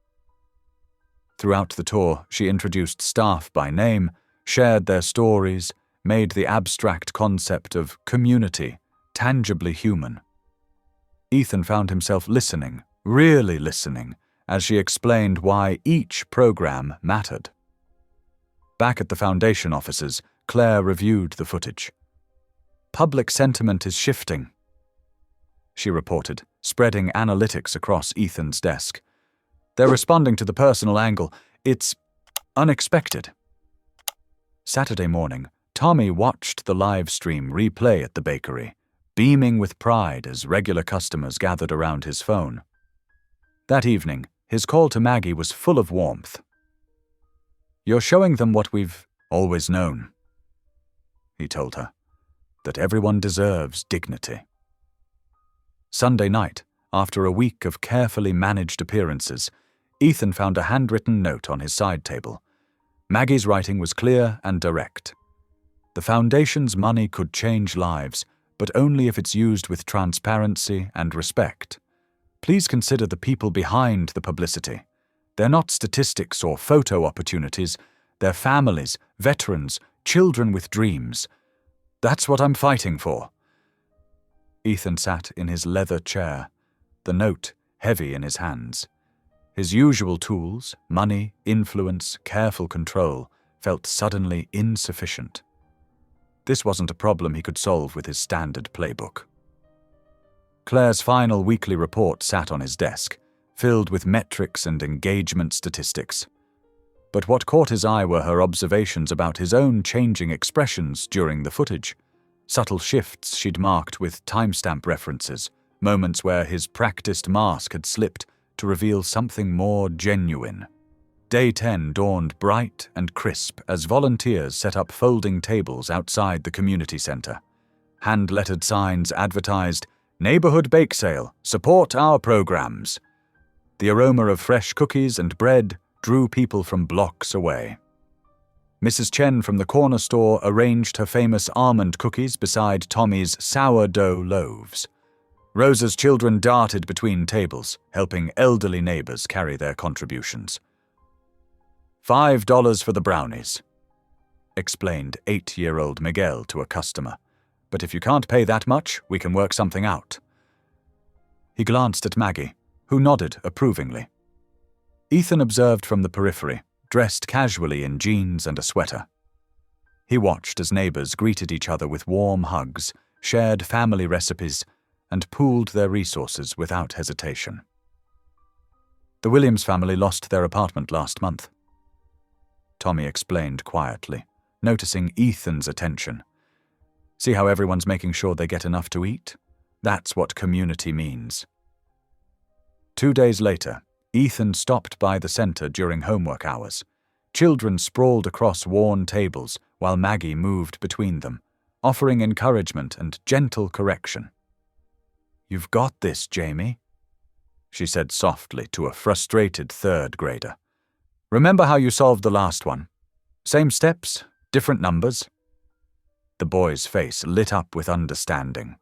Throughout the tour, she introduced staff by name, shared their stories, made the abstract concept of community tangibly human. Ethan found himself listening, really listening, as she explained why each program mattered. Back at the foundation offices, Claire reviewed the footage. "Public sentiment is shifting," she reported, spreading analytics across Ethan's desk. "They're responding to the personal angle. It's unexpected." Saturday morning, Tommy watched the live stream replay at the bakery, beaming with pride as regular customers gathered around his phone. That evening, his call to Maggie was full of warmth. "You're showing them what we've always known," he told her, "that everyone deserves dignity." Sunday night, after a week of carefully managed appearances, Ethan found a handwritten note on his side table. Maggie's writing was clear and direct. The foundation's money could change lives, but only if it's used with transparency and respect. Please consider the people behind the publicity. They're not statistics or photo opportunities. They're families, veterans, children with dreams. That's what I'm fighting for. Ethan sat in his leather chair, the note heavy in his hands. His usual tools, money, influence, careful control, felt suddenly insufficient. This wasn't a problem he could solve with his standard playbook. Claire's final weekly report sat on his desk, filled with metrics and engagement statistics. But what caught his eye were her observations about his own changing expressions during the footage. Subtle shifts she'd marked with timestamp references, moments where his practiced mask had slipped to reveal something more genuine. Day 10 dawned bright and crisp as volunteers set up folding tables outside the community center. Hand-lettered signs advertised, "Neighborhood Bake Sale, support our programs." The aroma of fresh cookies and bread drew people from blocks away. Mrs. Chen from the corner store arranged her famous almond cookies beside Tommy's sourdough loaves. Rosa's children darted between tables, helping elderly neighbors carry their contributions. $5 for the brownies, explained 8-year-old Miguel to a customer. "But if you can't pay that much, we can work something out." He glanced at Maggie, who nodded approvingly. Ethan observed from the periphery, dressed casually in jeans and a sweater. He watched as neighbors greeted each other with warm hugs, shared family recipes, and pooled their resources without hesitation. The Williams family lost their apartment last month, Tommy explained quietly, noticing Ethan's attention. "See how everyone's making sure they get enough to eat? That's what community means." 2 days later, Ethan stopped by the center during homework hours. Children sprawled across worn tables while Maggie moved between them, offering encouragement and gentle correction. "You've got this, Jamie," she said softly to a frustrated third grader. "Remember how you solved the last one? Same steps, different numbers?" The boy's face lit up with understanding.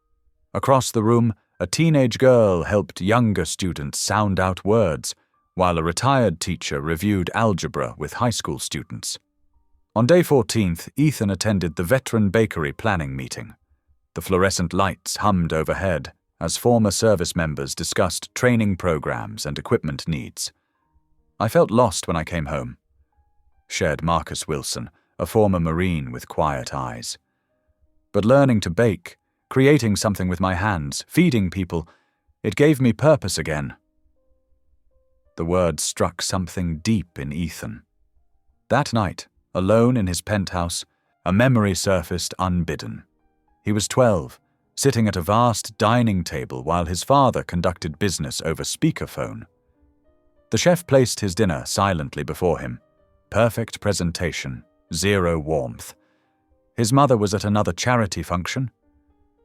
Across the room, a teenage girl helped younger students sound out words, while a retired teacher reviewed algebra with high school students. On day 14th, Ethan attended the Veteran Bakery planning meeting. The fluorescent lights hummed overhead as former service members discussed training programs and equipment needs. "I felt lost when I came home," shared Marcus Wilson, a former Marine with quiet eyes. "But learning to bake, creating something with my hands, feeding people, it gave me purpose again." The words struck something deep in Ethan. That night, alone in his penthouse, a memory surfaced unbidden. He was 12, sitting at a vast dining table while his father conducted business over speakerphone. The chef placed his dinner silently before him. Perfect presentation, zero warmth. His mother was at another charity function.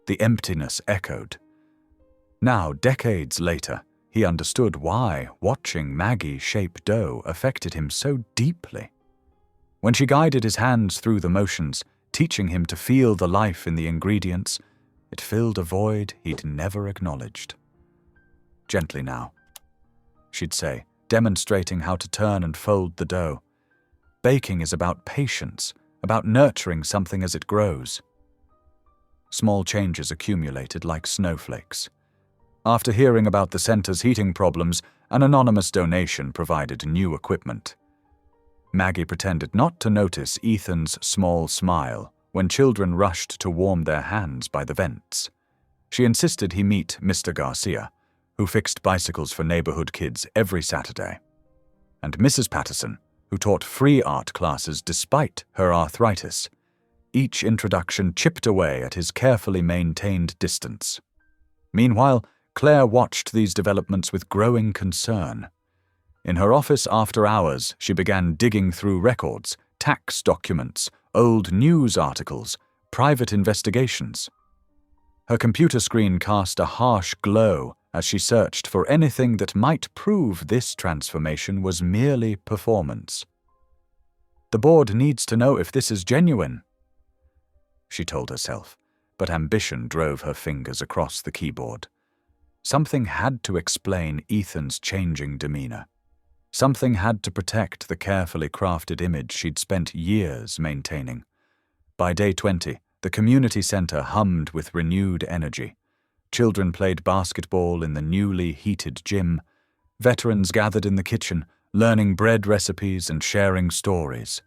The emptiness echoed. Now, decades later, He understood why watching Maggie shape dough affected him so deeply. When she guided his hands through the motions, teaching him to feel the life in the ingredients, it filled a void he'd never acknowledged. "Gently now," she'd say, demonstrating how to turn and fold the dough. "Baking is about patience, about nurturing something as it grows." Small changes accumulated like snowflakes. After hearing about the center's heating problems, an anonymous donation provided new equipment. Maggie pretended not to notice Ethan's small smile when children rushed to warm their hands by the vents. She insisted he meet Mr. Garcia, who fixed bicycles for neighborhood kids every Saturday, and Mrs. Patterson, who taught free art classes despite her arthritis. Each introduction chipped away at his carefully maintained distance. Meanwhile, Claire watched these developments with growing concern. In her office after hours, she began digging through records, tax documents, old news articles, private investigations. Her computer screen cast a harsh glow as she searched for anything that might prove this transformation was merely performance. "The board needs to know if this is genuine," she told herself, but ambition drove her fingers across the keyboard. Something had to explain Ethan's changing demeanor. Something had to protect the carefully crafted image she'd spent years maintaining. By day 20, the community center hummed with renewed energy. Children played basketball in the newly heated gym. Veterans gathered in the kitchen, learning bread recipes and sharing stories.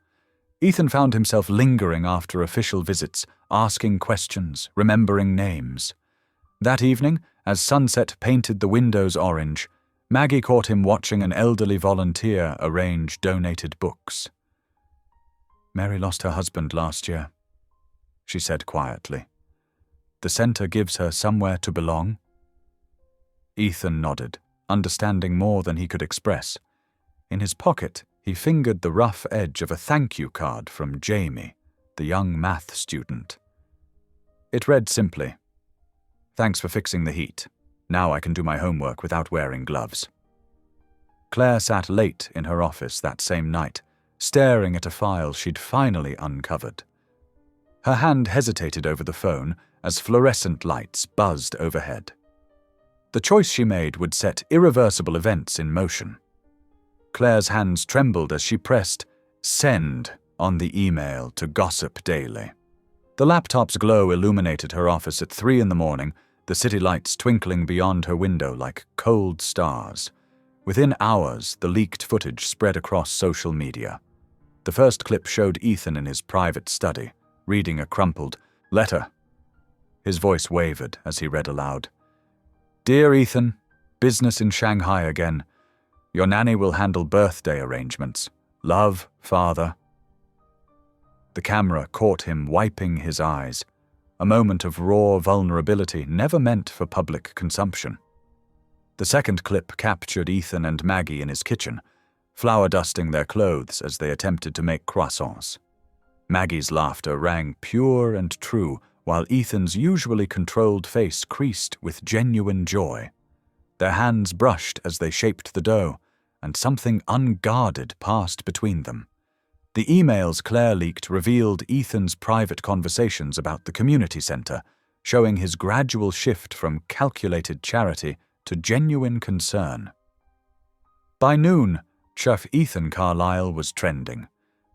Ethan found himself lingering after official visits, asking questions, remembering names. That evening, as sunset painted the windows orange, Maggie caught him watching an elderly volunteer arrange donated books. "Mary lost her husband last year," she said quietly. "The center gives her somewhere to belong." Ethan nodded, understanding more than he could express. In his pocket, he fingered the rough edge of a thank you card from Jamie, the young math student. It read simply, "Thanks for fixing the heat. Now I can do my homework without wearing gloves." Claire sat late in her office that same night, staring at a file she'd finally uncovered. Her hand hesitated over the phone as fluorescent lights buzzed overhead. The choice she made would set irreversible events in motion. Claire's hands trembled as she pressed send on the email to Gossip Daily. The laptop's glow illuminated her office at 3 a.m, the city lights twinkling beyond her window like cold stars. Within hours, the leaked footage spread across social media. The first clip showed Ethan in his private study, reading a crumpled letter. His voice wavered as he read aloud. "Dear Ethan, business in Shanghai again. Your nanny will handle birthday arrangements. Love, Father." The camera caught him wiping his eyes, a moment of raw vulnerability never meant for public consumption. The second clip captured Ethan and Maggie in his kitchen, flour dusting their clothes as they attempted to make croissants. Maggie's laughter rang pure and true, while Ethan's usually controlled face creased with genuine joy. Their hands brushed as they shaped the dough, and something unguarded passed between them. The emails Claire leaked revealed Ethan's private conversations about the community center, showing his gradual shift from calculated charity to genuine concern. By noon, Chef Ethan Carlisle was trending,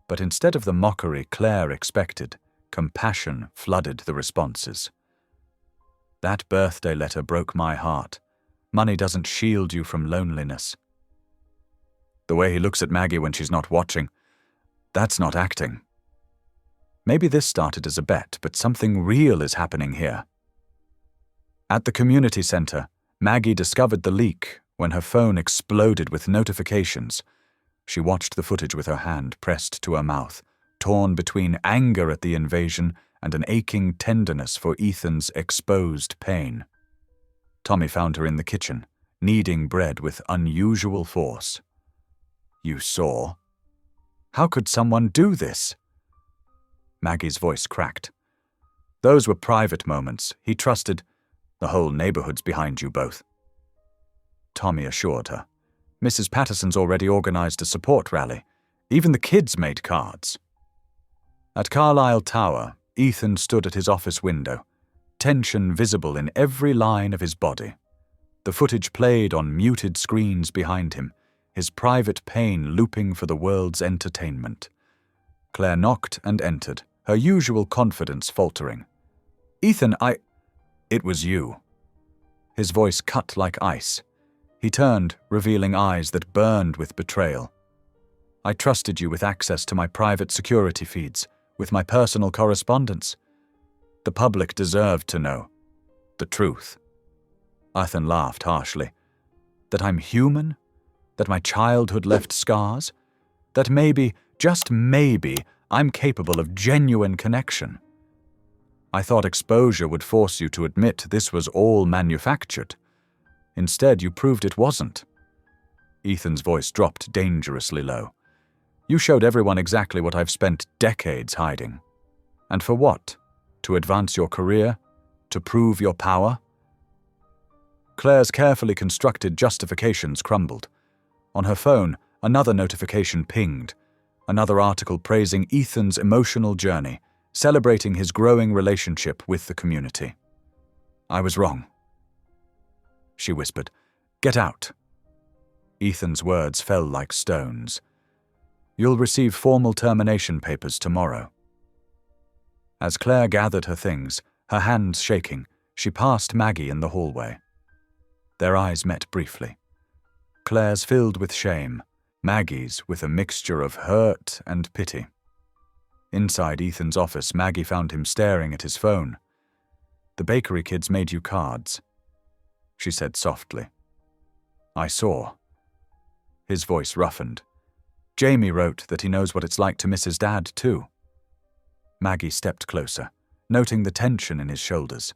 but instead of the mockery Claire expected, compassion flooded the responses. "That birthday letter broke my heart. Money doesn't shield you from loneliness." "The way he looks at Maggie when she's not watching, that's not acting." Maybe this started as a bet, but something real is happening here. At the community center, Maggie discovered the leak when her phone exploded with notifications. She watched the footage with her hand pressed to her mouth, torn between anger at the invasion and an aching tenderness for Ethan's exposed pain. Tommy found her in the kitchen, kneading bread with unusual force. "You saw? How could someone do this?" Maggie's voice cracked. "Those were private moments. He trusted. The whole neighborhood's behind you both." Tommy assured her. Mrs. Patterson's already organized a support rally. Even the kids made cards. At Carlisle Tower, Ethan stood at his office window, tension visible in every line of his body. The footage played on muted screens behind him, his private pain looping for the world's entertainment. Claire knocked and entered, her usual confidence faltering. "Ethan, It was you." His voice cut like ice. He turned, revealing eyes that burned with betrayal. "I trusted you with access to my private security feeds, with my personal correspondence. The public deserved to know the truth." Ethan laughed harshly. "That I'm human? That my childhood left scars? That maybe, just maybe, I'm capable of genuine connection? I thought exposure would force you to admit this was all manufactured. Instead, you proved it wasn't." Ethan's voice dropped dangerously low. "You showed everyone exactly what I've spent decades hiding. And for what? To advance your career? To prove your power?" Claire's carefully constructed justifications crumbled. On her phone, another notification pinged. Another article praising Ethan's emotional journey, celebrating his growing relationship with the community. "I was wrong," she whispered. "Get out." Ethan's words fell like stones. "You'll receive formal termination papers tomorrow." As Claire gathered her things, her hands shaking, she passed Maggie in the hallway. Their eyes met briefly. Claire's filled with shame, Maggie's with a mixture of hurt and pity. Inside Ethan's office, Maggie found him staring at his phone. "The bakery kids made you cards," she said softly. "I saw." His voice roughened. "Jamie wrote that he knows what it's like to miss his dad, too." Maggie stepped closer, noting the tension in his shoulders.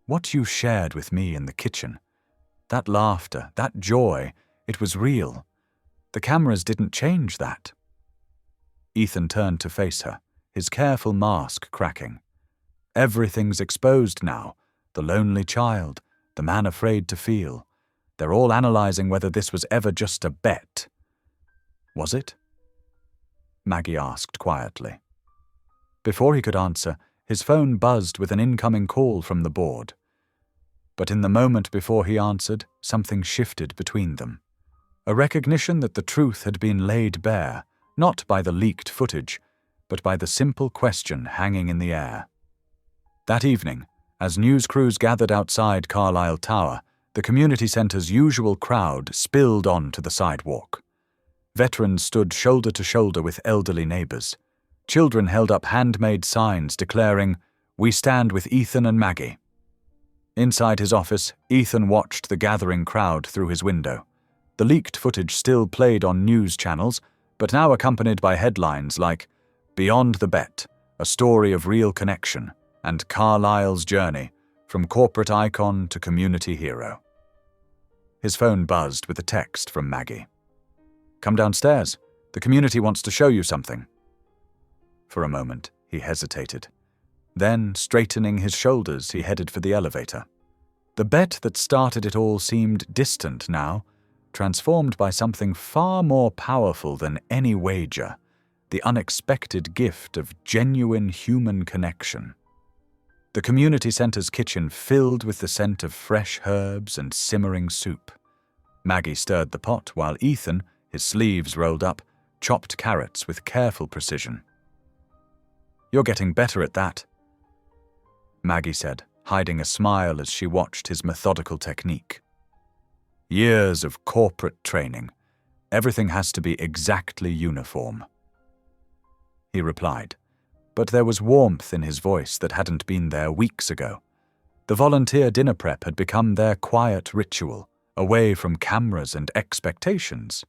"What you shared with me in the kitchen, that laughter, that joy, it was real. The cameras didn't change that." Ethan turned to face her, his careful mask cracking. "Everything's exposed now. The lonely child, the man afraid to feel. They're all analyzing whether this was ever just a bet." "Was it?" Maggie asked quietly. Before he could answer, his phone buzzed with an incoming call from the board. But in the moment before he answered, something shifted between them. A recognition that the truth had been laid bare, not by the leaked footage, but by the simple question hanging in the air. That evening, as news crews gathered outside Carlisle Tower, the community centre's usual crowd spilled onto the sidewalk. Veterans stood shoulder to shoulder with elderly neighbors. Children held up handmade signs declaring, "We stand with Ethan and Maggie." Inside his office, Ethan watched the gathering crowd through his window. The leaked footage still played on news channels, but now accompanied by headlines like "Beyond the Bet, a story of real connection," and "Carlisle's journey, from corporate icon to community hero." His phone buzzed with a text from Maggie. "Come downstairs. The community wants to show you something." For a moment, he hesitated. Then, straightening his shoulders, he headed for the elevator. The bet that started it all seemed distant now, transformed by something far more powerful than any wager, the unexpected gift of genuine human connection. The community center's kitchen filled with the scent of fresh herbs and simmering soup. Maggie stirred the pot while Ethan, his sleeves rolled up, chopped carrots with careful precision. "You're getting better at that," Maggie said, hiding a smile as she watched his methodical technique. "Years of corporate training. Everything has to be exactly uniform." He replied, but there was warmth in his voice that hadn't been there weeks ago. The volunteer dinner prep had become their quiet ritual, away from cameras and expectations.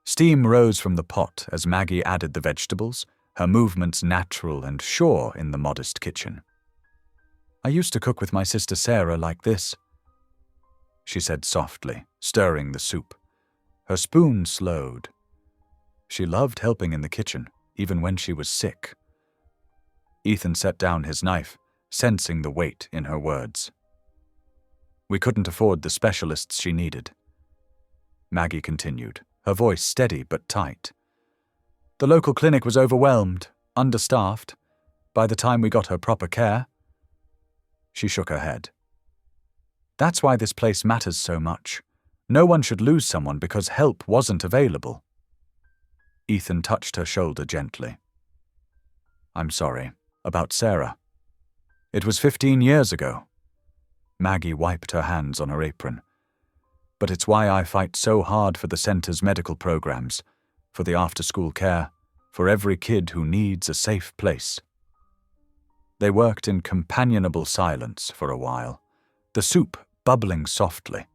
Steam rose from the pot as Maggie added the vegetables, her movements natural and sure in the modest kitchen. "I used to cook with my sister Sarah like this," she said softly, stirring the soup. Her spoon slowed. She loved helping in the kitchen, even when she was sick. Ethan set down his knife, sensing the weight in her words. We couldn't afford the specialists she needed. Maggie continued, her voice steady but tight. The local clinic was overwhelmed, understaffed. By the time we got her proper care. She shook her head. That's why this place matters so much. No one should lose someone because help wasn't available. Ethan touched her shoulder gently. I'm sorry. About Sarah. It was 15 years ago. Maggie wiped her hands on her apron. But it's why I fight so hard for the center's medical programs, for the after-school care, for every kid who needs a safe place. They worked in companionable silence for a while, the soup bubbling softly.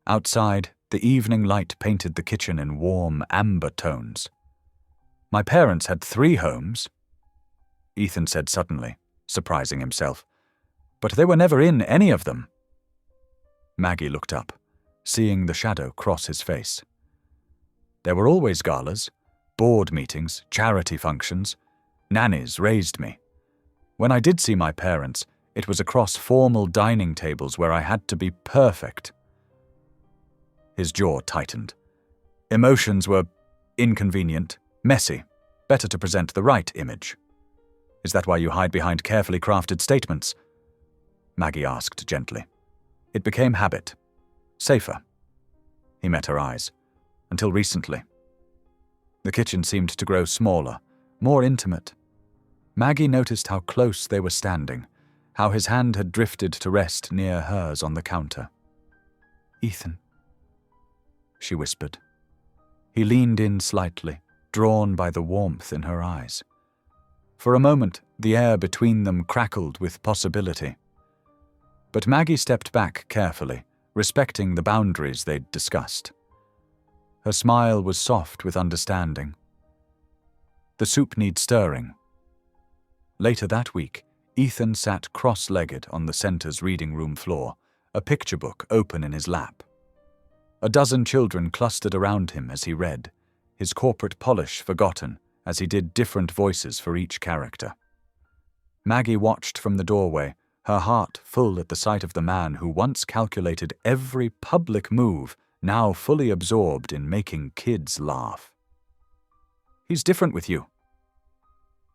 Outside, the evening light painted the kitchen in warm amber tones. My parents had 3 homes, Ethan said suddenly, surprising himself, but they were never in any of them. Maggie looked up, seeing the shadow cross his face. There were always galas, board meetings, charity functions. Nannies raised me. When I did see my parents, it was across formal dining tables where I had to be perfect. His jaw tightened. Emotions were inconvenient, messy, better to present the right image. Is that why you hide behind carefully crafted statements? Maggie asked gently. It became habit. Safer. He met her eyes. Until recently. The kitchen seemed to grow smaller, more intimate. Maggie noticed how close they were standing, how his hand had drifted to rest near hers on the counter. Ethan, she whispered. He leaned in slightly, drawn by the warmth in her eyes. For a moment, the air between them crackled with possibility. But Maggie stepped back carefully, respecting the boundaries they'd discussed. Her smile was soft with understanding. The soup needs stirring. Later that week, Ethan sat cross-legged on the center's reading room floor, a picture book open in his lap. A dozen children clustered around him as he read, his corporate polish forgotten as he did different voices for each character. Maggie watched from the doorway, her heart full at the sight of the man who once calculated every public move, now fully absorbed in making kids laugh. He's different with you,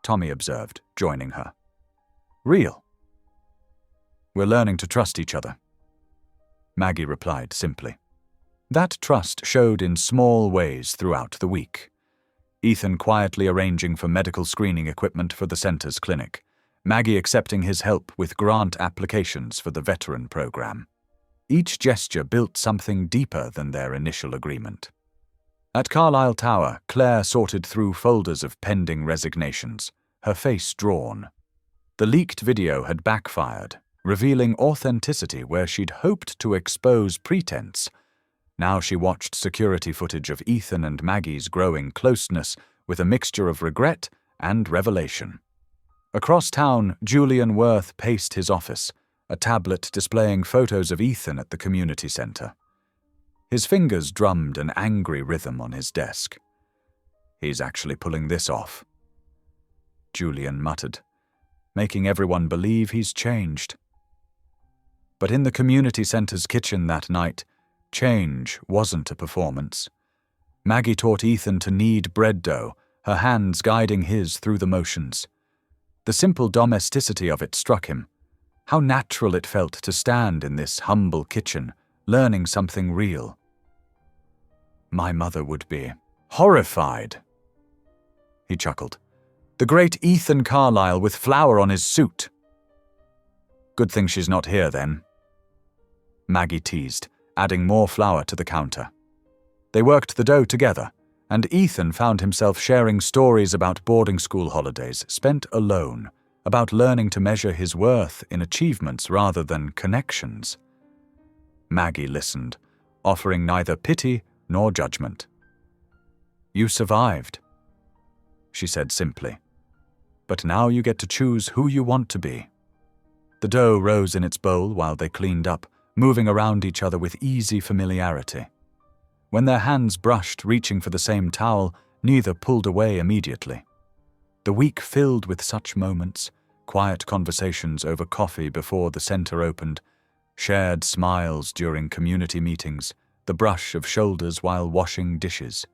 Tommy observed, joining her. Real. We're learning to trust each other, Maggie replied simply. That trust showed in small ways throughout the week. Ethan quietly arranging for medical screening equipment for the center's clinic, Maggie accepting his help with grant applications for the veteran program. Each gesture built something deeper than their initial agreement. At Carlisle Tower, Claire sorted through folders of pending resignations, her face drawn. The leaked video had backfired, revealing authenticity where she'd hoped to expose pretense. Now she watched security footage of Ethan and Maggie's growing closeness with a mixture of regret and revelation. Across town, Julian Worth paced his office, a tablet displaying photos of Ethan at the community center. His fingers drummed an angry rhythm on his desk. He's actually pulling this off, Julian muttered, making everyone believe he's changed. But in the community center's kitchen that night, change wasn't a performance. Maggie taught Ethan to knead bread dough, her hands guiding his through the motions. The simple domesticity of it struck him. How natural it felt to stand in this humble kitchen, learning something real. My mother would be horrified. He chuckled. The great Ethan Carlisle with flour on his suit. Good thing she's not here then, Maggie teased, adding more flour to the counter. They worked the dough together, and Ethan found himself sharing stories about boarding school holidays spent alone, about learning to measure his worth in achievements rather than connections. Maggie listened, offering neither pity nor judgment. You survived, she said simply. But now you get to choose who you want to be. The dough rose in its bowl while they cleaned up, moving around each other with easy familiarity. When their hands brushed, reaching for the same towel, neither pulled away immediately. The week filled with such moments, quiet conversations over coffee before the center opened, Shared smiles during community meetings, the brush of shoulders while washing dishes.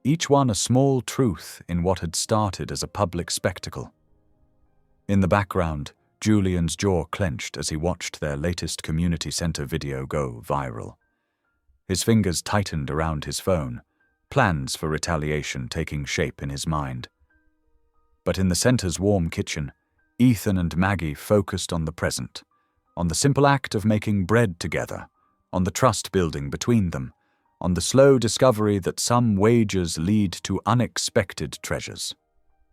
Each one a small truth in what had started as a public spectacle. In the background, Julian's jaw clenched as he watched their latest community center video go viral. His fingers tightened around his phone, plans for retaliation taking shape in his mind. But in the center's warm kitchen, Ethan and Maggie focused on the present, on the simple act of making bread together, on the trust building between them, on the slow discovery that some wagers lead to unexpected treasures.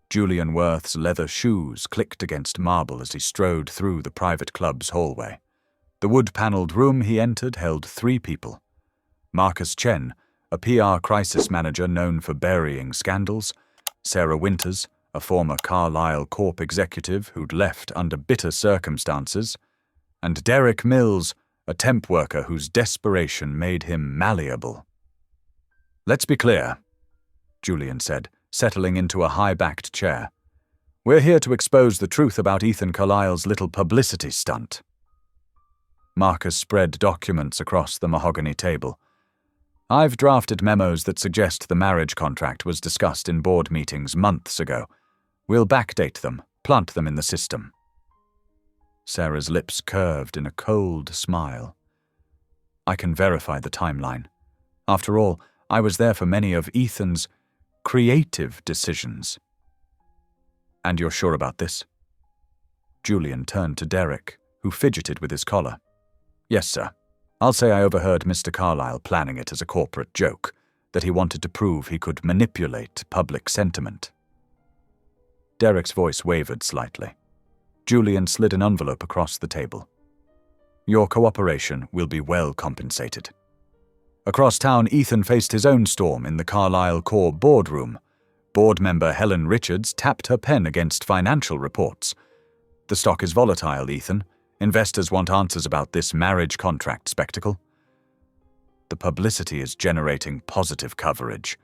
Julian Worth's leather shoes clicked against marble as he strode through the private club's hallway. The wood-paneled room he entered held 3 people. Marcus Chen, a PR crisis manager known for burying scandals, Sarah Winters, a former Carlyle Corp executive who'd left under bitter circumstances, and Derek Mills, a temp worker whose desperation made him malleable. "Let's be clear," Julian said, settling into a high-backed chair. "We're here to expose the truth about Ethan Carlisle's little publicity stunt." Marcus spread documents across the mahogany table. "I've drafted memos that suggest the marriage contract was discussed in board meetings months ago. We'll backdate them, plant them in the system." Sarah's lips curved in a cold smile. "I can verify the timeline. After all, I was there for many of Ethan's creative decisions." "And you're sure about this?" Julian turned to Derek, who fidgeted with his collar. "Yes, sir. I'll say I overheard Mr. Carlyle planning it as a corporate joke, that he wanted to prove he could manipulate public sentiment." Derek's voice wavered slightly. Julian slid an envelope across the table. "Your cooperation will be well compensated." Across town, Ethan faced his own storm in the Carlyle Core boardroom. Board member Helen Richards tapped her pen against financial reports. "The stock is volatile, Ethan. Investors want answers about this marriage contract spectacle." "The publicity is generating positive coverage."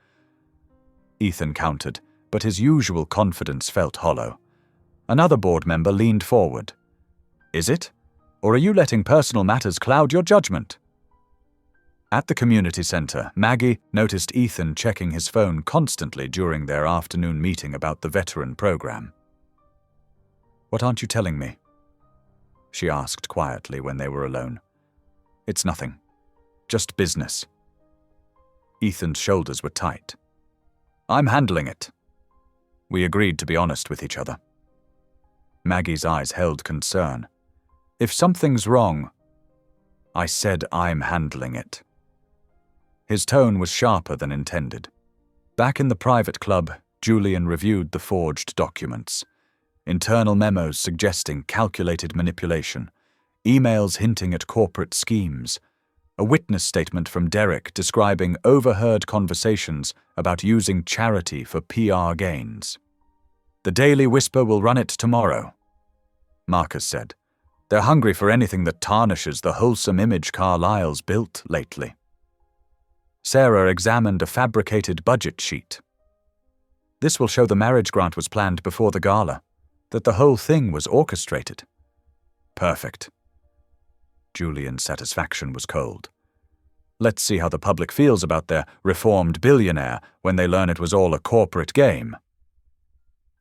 Ethan countered, but his usual confidence felt hollow. Another board member leaned forward. "Is it? Or are you letting personal matters cloud your judgment?" At the community center, Maggie noticed Ethan checking his phone constantly during their afternoon meeting about the veteran program. "What aren't you telling me?" she asked quietly when they were alone. "It's nothing. Just business." Ethan's shoulders were tight. "I'm handling it." We agreed to be honest with each other. Maggie's eyes held concern. "If something's wrong..." "I said I'm handling it." His tone was sharper than intended. Back in the private club, Julian reviewed the forged documents. Internal memos suggesting calculated manipulation, emails hinting at corporate schemes, a witness statement from Derek describing overheard conversations about using charity for PR gains. "The Daily Whisper will run it tomorrow," Marcus said. "They're hungry for anything that tarnishes the wholesome image Carlyle's built lately." Sarah examined a fabricated budget sheet. "This will show the marriage grant was planned before the gala, that the whole thing was orchestrated." "Perfect." Julian's satisfaction was cold. "Let's see how the public feels about their reformed billionaire when they learn it was all a corporate game."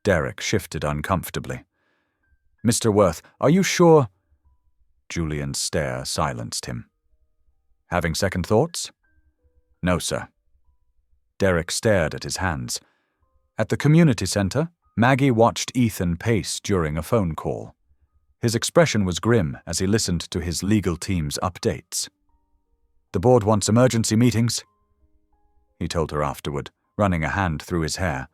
Derek shifted uncomfortably. "Mr. Worth, are you sure?" Julian's stare silenced him. "Having second thoughts?" "No, sir." Derek stared at his hands. At the community center, Maggie watched Ethan pace during a phone call. His expression was grim as he listened to his legal team's updates. "The board wants emergency meetings," he told her afterward, running a hand through his hair.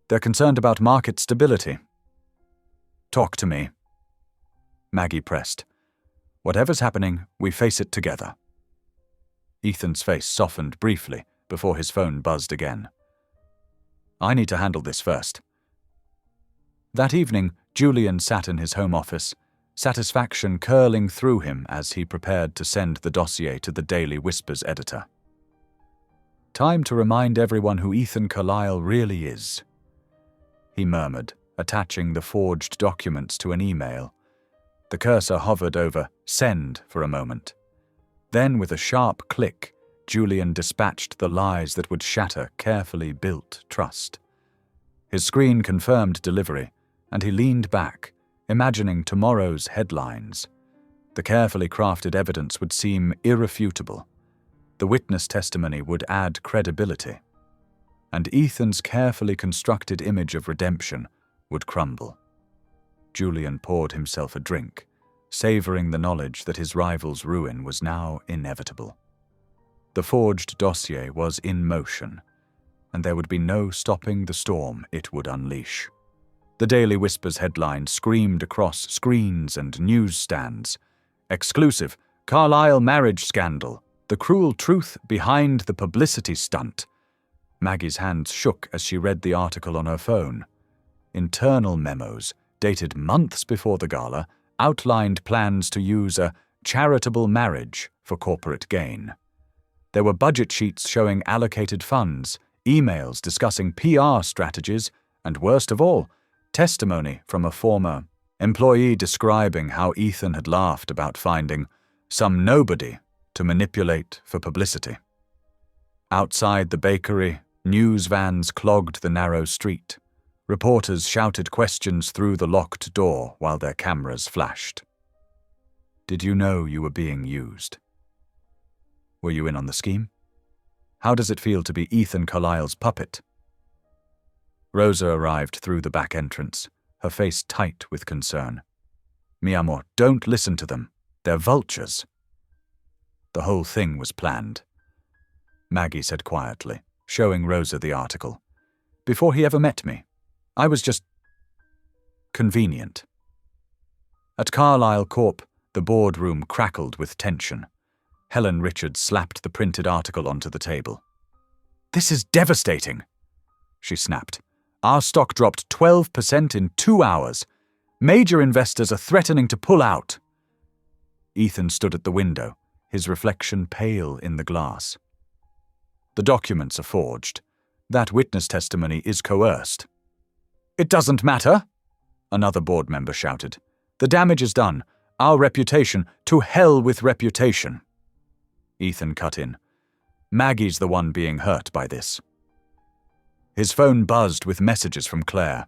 "They're concerned about market stability." "Talk to me." Maggie pressed. "Whatever's happening, we face it together." Ethan's face softened briefly before his phone buzzed again. "I need to handle this first." That evening, Julian sat in his home office, satisfaction curling through him as he prepared to send the dossier to the Daily Whisper's editor. "Time to remind everyone who Ethan Carlyle really is," he murmured, attaching the forged documents to an email. The cursor hovered over send for a moment. Then, with a sharp click, Julian dispatched the lies that would shatter carefully built trust. His screen confirmed delivery, and he leaned back, imagining tomorrow's headlines. The carefully crafted evidence would seem irrefutable. The witness testimony would add credibility. And Ethan's carefully constructed image of redemption would crumble. Julian poured himself a drink, savoring the knowledge that his rival's ruin was now inevitable. The forged dossier was in motion, and there would be no stopping the storm it would unleash. The Daily Whisper's headline screamed across screens and newsstands. Exclusive, Carlisle marriage scandal, the cruel truth behind the publicity stunt. Maggie's hands shook as she read the article on her phone. Internal memos, dated months before the gala, outlined plans to use a charitable marriage for corporate gain. There were budget sheets showing allocated funds, emails discussing PR strategies, and worst of all, testimony from a former employee describing how Ethan had laughed about finding some nobody to manipulate for publicity. Outside the bakery, news vans clogged the narrow street. Reporters shouted questions through the locked door while their cameras flashed. Did you know you were being used? Were you in on the scheme? How does it feel to be Ethan Carlisle's puppet? Rosa arrived through the back entrance, her face tight with concern. Mi amor, don't listen to them. They're vultures. The whole thing was planned, Maggie said quietly, showing Rosa the article. Before he ever met me, I was just convenient. At Carlisle Corp, the boardroom crackled with tension. Helen Richards slapped the printed article onto the table. This is devastating, she snapped. Our stock dropped 12% in 2 hours. Major investors are threatening to pull out. Ethan stood at the window, his reflection pale in the glass. The documents are forged. That witness testimony is coerced. It doesn't matter, another board member shouted. The damage is done. Our reputation, to hell with reputation. Ethan cut in. Maggie's the one being hurt by this. His phone buzzed with messages from Claire.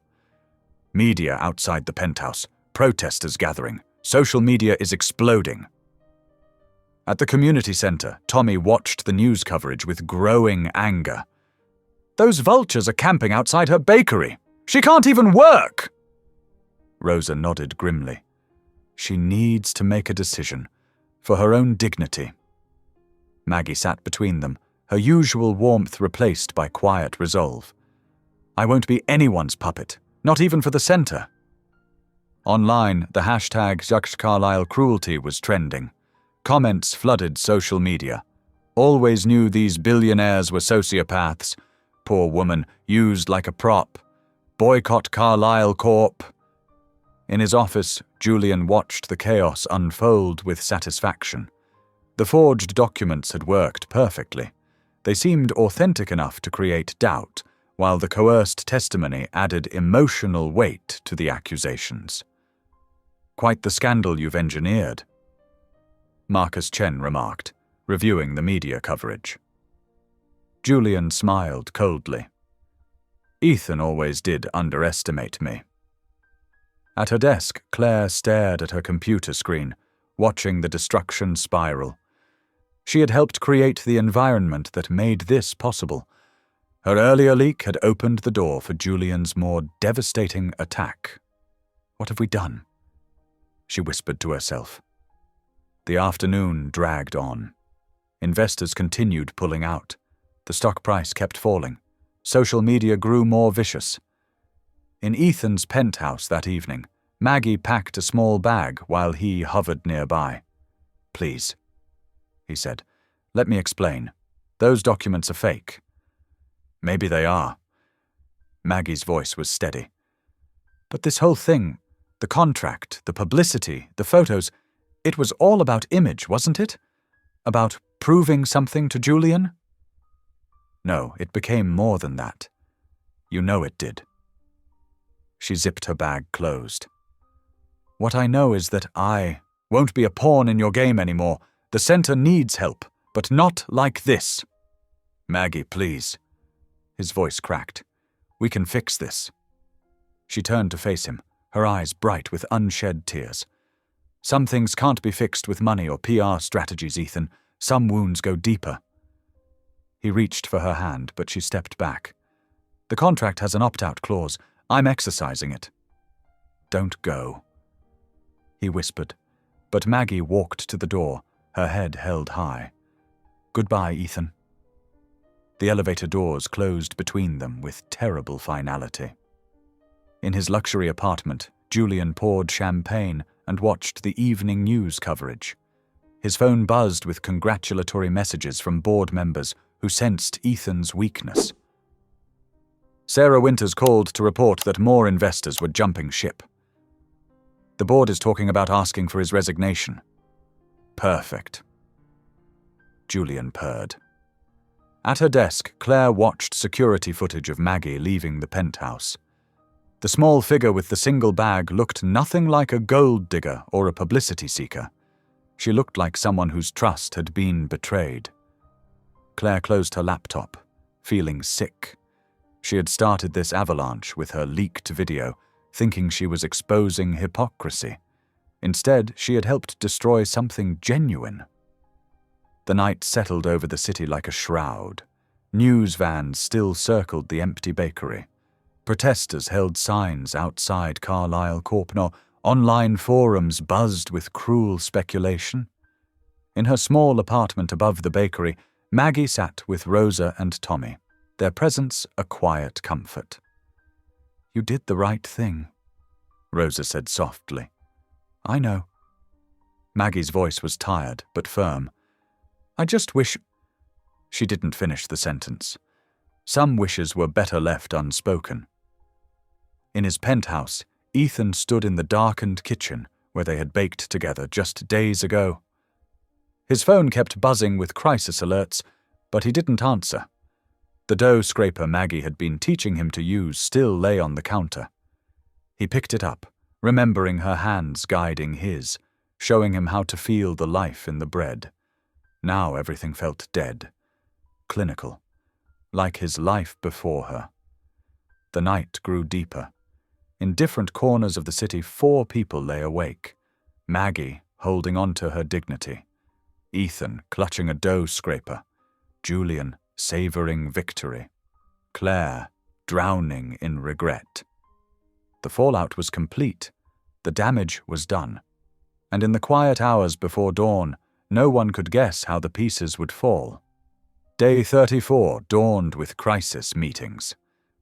Media outside the penthouse. Protesters gathering. Social media is exploding. At the community center, Tommy watched the news coverage with growing anger. Those vultures are camping outside her bakery. She can't even work! Rosa nodded grimly. She needs to make a decision, for her own dignity. Maggie sat between them, her usual warmth replaced by quiet resolve. I won't be anyone's puppet, not even for the center. Online, the hashtag Jacques Carlisle cruelty was trending. Comments flooded social media. Always knew these billionaires were sociopaths. Poor woman, used like a prop. Boycott Carlisle Corp. In his office, Julian watched the chaos unfold with satisfaction. The forged documents had worked perfectly. They seemed authentic enough to create doubt, while the coerced testimony added emotional weight to the accusations. Quite the scandal you've engineered, Marcus Chen remarked, reviewing the media coverage. Julian smiled coldly. Ethan always did underestimate me. At her desk, Claire stared at her computer screen, watching the destruction spiral. She had helped create the environment that made this possible. Her earlier leak had opened the door for Julian's more devastating attack. What have we done? She whispered to herself. The afternoon dragged on. Investors continued pulling out. The stock price kept falling. Social media grew more vicious. In Ethan's penthouse that evening, Maggie packed a small bag while he hovered nearby. Please, he said, let me explain. Those documents are fake. Maybe they are. Maggie's voice was steady. But this whole thing, the contract, the publicity, the photos, it was all about image, wasn't it? About proving something to Julian? No, it became more than that. You know it did. She zipped her bag closed. What I know is that I won't be a pawn in your game anymore. The center needs help, but not like this. Maggie, please. His voice cracked. We can fix this. She turned to face him, her eyes bright with unshed tears. Some things can't be fixed with money or PR strategies, Ethan. Some wounds go deeper. He reached for her hand, but she stepped back. The contract has an opt-out clause. I'm exercising it. Don't go, he whispered, but Maggie walked to the door, her head held high. Goodbye, Ethan. The elevator doors closed between them with terrible finality. In his luxury apartment, Julian poured champagne and watched the evening news coverage. His phone buzzed with congratulatory messages from board members who sensed Ethan's weakness. Sarah Winters called to report that more investors were jumping ship. The board is talking about asking for his resignation. Perfect. Julian purred. At her desk, Claire watched security footage of Maggie leaving the penthouse. The small figure with the single bag looked nothing like a gold digger or a publicity seeker. She looked like someone whose trust had been betrayed. Claire closed her laptop, feeling sick. She had started this avalanche with her leaked video, thinking she was exposing hypocrisy. Instead, she had helped destroy something genuine. The night settled over the city like a shroud. News vans still circled the empty bakery. Protesters held signs outside Carlisle Corpnor. Online forums buzzed with cruel speculation. In her small apartment above the bakery, Maggie sat with Rosa and Tommy, their presence a quiet comfort. You did the right thing, Rosa said softly. I know. Maggie's voice was tired but firm. I just wish... She didn't finish the sentence. Some wishes were better left unspoken. In his penthouse, Ethan stood in the darkened kitchen where they had baked together just days ago. His phone kept buzzing with crisis alerts, but he didn't answer. The dough scraper Maggie had been teaching him to use still lay on the counter. He picked it up, remembering her hands guiding his, showing him how to feel the life in the bread. Now everything felt dead, clinical, like his life before her. The night grew deeper. In different corners of the city, 4 people lay awake. Maggie holding on to her dignity. Ethan clutching a dough scraper. Julian savoring victory. Claire drowning in regret. The fallout was complete. The damage was done. And in the quiet hours before dawn, no one could guess how the pieces would fall. Day 34 dawned with crisis meetings.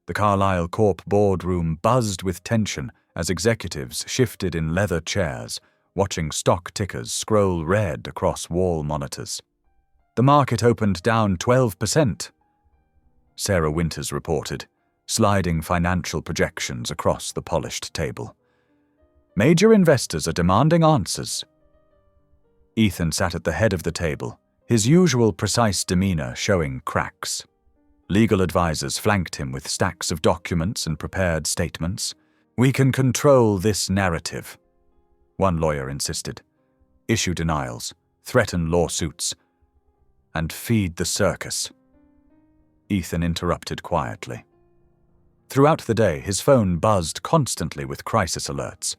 The Carlisle Corp boardroom buzzed with tension as executives shifted in leather chairs, watching stock tickers scroll red across wall monitors. The market opened down 12%, Sarah Winters reported, sliding financial projections across the polished table. Major investors are demanding answers. Ethan sat at the head of the table, his usual precise demeanor showing cracks. Legal advisors flanked him with stacks of documents and prepared statements. We can control this narrative, one lawyer insisted. Issue denials, threaten lawsuits, and feed the circus. Ethan interrupted quietly. Throughout the day, his phone buzzed constantly with crisis alerts.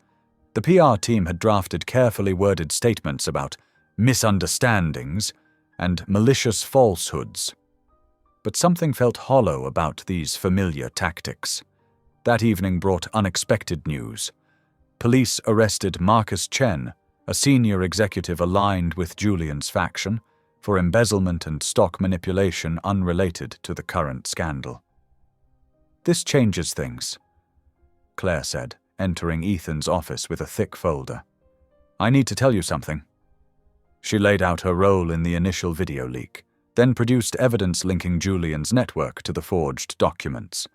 The PR team had drafted carefully worded statements about misunderstandings and malicious falsehoods. But something felt hollow about these familiar tactics. That evening brought unexpected news. Police arrested Marcus Chen, a senior executive aligned with Julian's faction, for embezzlement and stock manipulation unrelated to the current scandal. This changes things, Claire said, entering Ethan's office with a thick folder. I need to tell you something. She laid out her role in the initial video leak, then produced evidence linking Julian's network to the forged documents.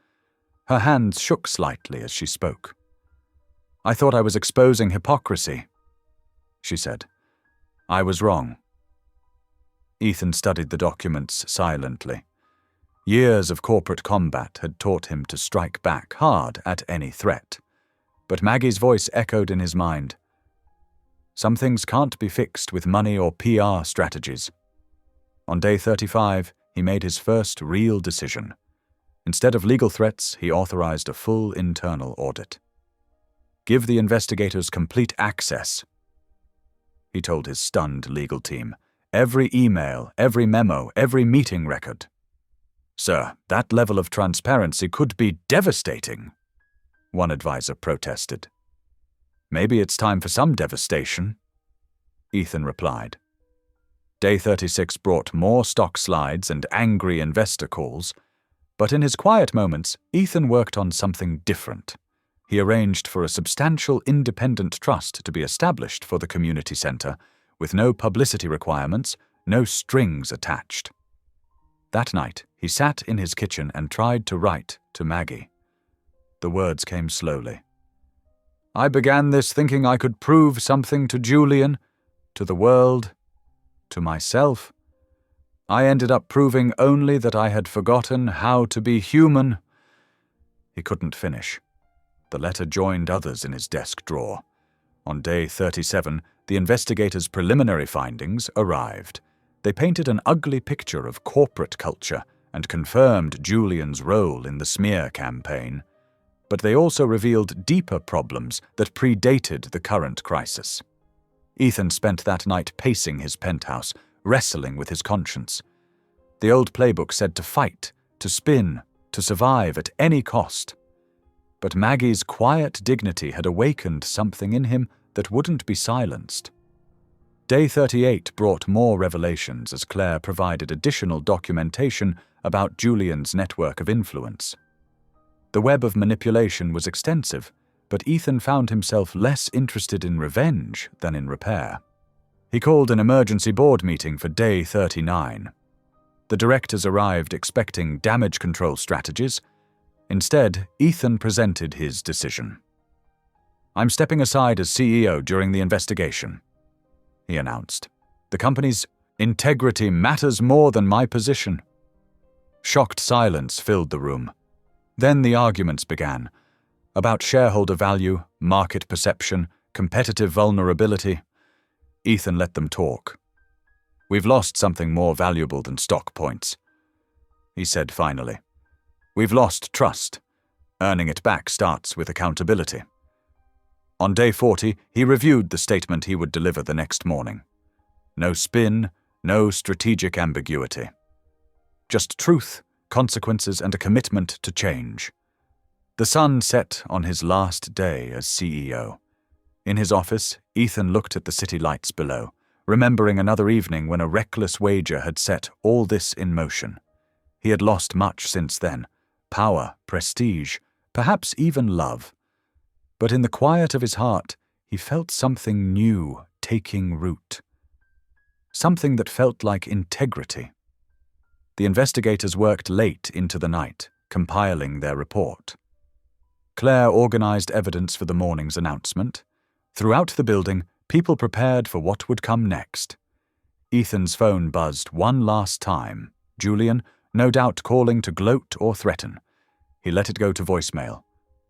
Her hands shook slightly as she spoke. I thought I was exposing hypocrisy, she said. I was wrong. Ethan studied the documents silently. Years of corporate combat had taught him to strike back hard at any threat. But Maggie's voice echoed in his mind. Some things can't be fixed with money or PR strategies. On day 35, he made his first real decision. Instead of legal threats, he authorized a full internal audit. Give the investigators complete access, he told his stunned legal team. Every email, every memo, every meeting record. Sir, that level of transparency could be devastating, one advisor protested. Maybe it's time for some devastation, Ethan replied. Day 36 brought more stock slides and angry investor calls, but in his quiet moments, Ethan worked on something different. He arranged for a substantial independent trust to be established for the community center, with no publicity requirements, no strings attached. That night, he sat in his kitchen and tried to write to Maggie. The words came slowly. I began this thinking I could prove something to Julian, to the world, to myself. I ended up proving only that I had forgotten how to be human. He couldn't finish. The letter joined others in his desk drawer. On day 37, the investigators' preliminary findings arrived. They painted an ugly picture of corporate culture and confirmed Julian's role in the smear campaign. But they also revealed deeper problems that predated the current crisis. Ethan spent that night pacing his penthouse, wrestling with his conscience. The old playbook said to fight, to spin, to survive at any cost. But Maggie's quiet dignity had awakened something in him that wouldn't be silenced. Day 38 brought more revelations as Claire provided additional documentation about Julian's network of influence. The web of manipulation was extensive, but Ethan found himself less interested in revenge than in repair. He called an emergency board meeting for day 39. The directors arrived expecting damage control strategies. Instead, Ethan presented his decision. I'm stepping aside as CEO during the investigation, he announced. The company's integrity matters more than my position. Shocked silence filled the room. Then the arguments began, about shareholder value, market perception, competitive vulnerability. Ethan let them talk. We've lost something more valuable than stock points, he said finally. We've lost trust. Earning it back starts with accountability. On day 40, he reviewed the statement he would deliver the next morning. No spin, no strategic ambiguity. Just truth, consequences, and a commitment to change. The sun set on his last day as CEO. In his office, Ethan looked at the city lights below, remembering another evening when a reckless wager had set all this in motion. He had lost much since then. Power, prestige, perhaps even love. But in the quiet of his heart, he felt something new taking root. Something that felt like integrity. The investigators worked late into the night, compiling their report. Claire organized evidence for the morning's announcement. Throughout the building, people prepared for what would come next. Ethan's phone buzzed one last time. Julian, no doubt calling to gloat or threaten. He let it go to voicemail.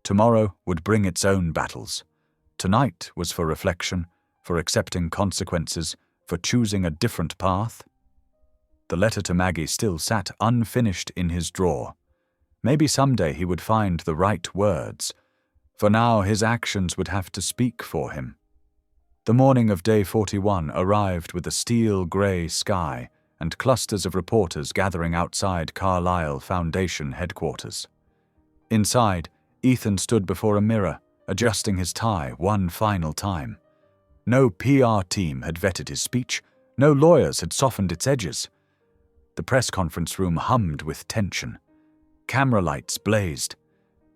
Tomorrow would bring its own battles. Tonight was for reflection, for accepting consequences, for choosing a different path. The letter to Maggie still sat unfinished in his drawer. Maybe someday he would find the right words. For now, his actions would have to speak for him. The morning of day 41 arrived with a steel-grey sky and clusters of reporters gathering outside Carlyle Foundation headquarters. Inside, Ethan stood before a mirror, adjusting his tie one final time. No PR team had vetted his speech. No lawyers had softened its edges. The press conference room hummed with tension. Camera lights blazed.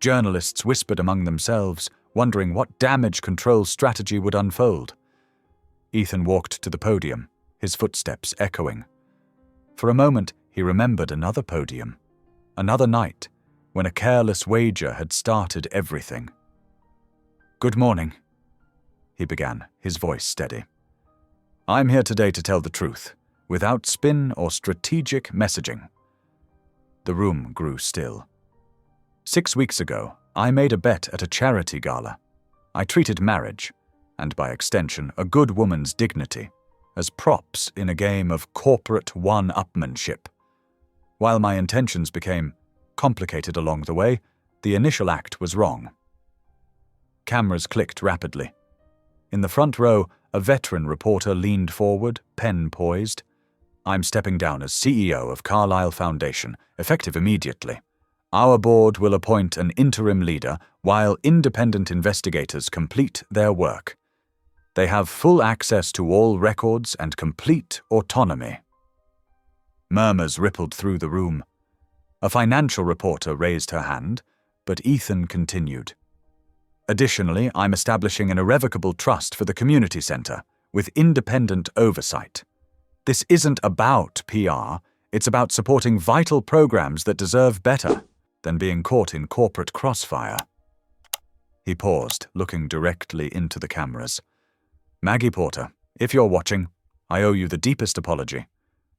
Journalists whispered among themselves, wondering what damage control strategy would unfold. Ethan walked to the podium, his footsteps echoing. For a moment, he remembered another podium, another night, when a careless wager had started everything. Good morning, he began, his voice steady. I'm here today to tell the truth, without spin or strategic messaging. The room grew still. 6 weeks ago, I made a bet at a charity gala. I treated marriage, and by extension, a good woman's dignity, as props in a game of corporate one-upmanship. While my intentions became complicated along the way, the initial act was wrong. Cameras clicked rapidly. In the front row, a veteran reporter leaned forward, pen poised. "I'm stepping down as CEO of Carlyle Foundation, effective immediately. Our board will appoint an interim leader while independent investigators complete their work. They have full access to all records and complete autonomy." Murmurs rippled through the room. A financial reporter raised her hand, but Ethan continued. "Additionally, I'm establishing an irrevocable trust for the community center, with independent oversight. This isn't about PR, it's about supporting vital programs that deserve better than being caught in corporate crossfire." He paused, looking directly into the cameras. "Maggie Porter, if you're watching, I owe you the deepest apology.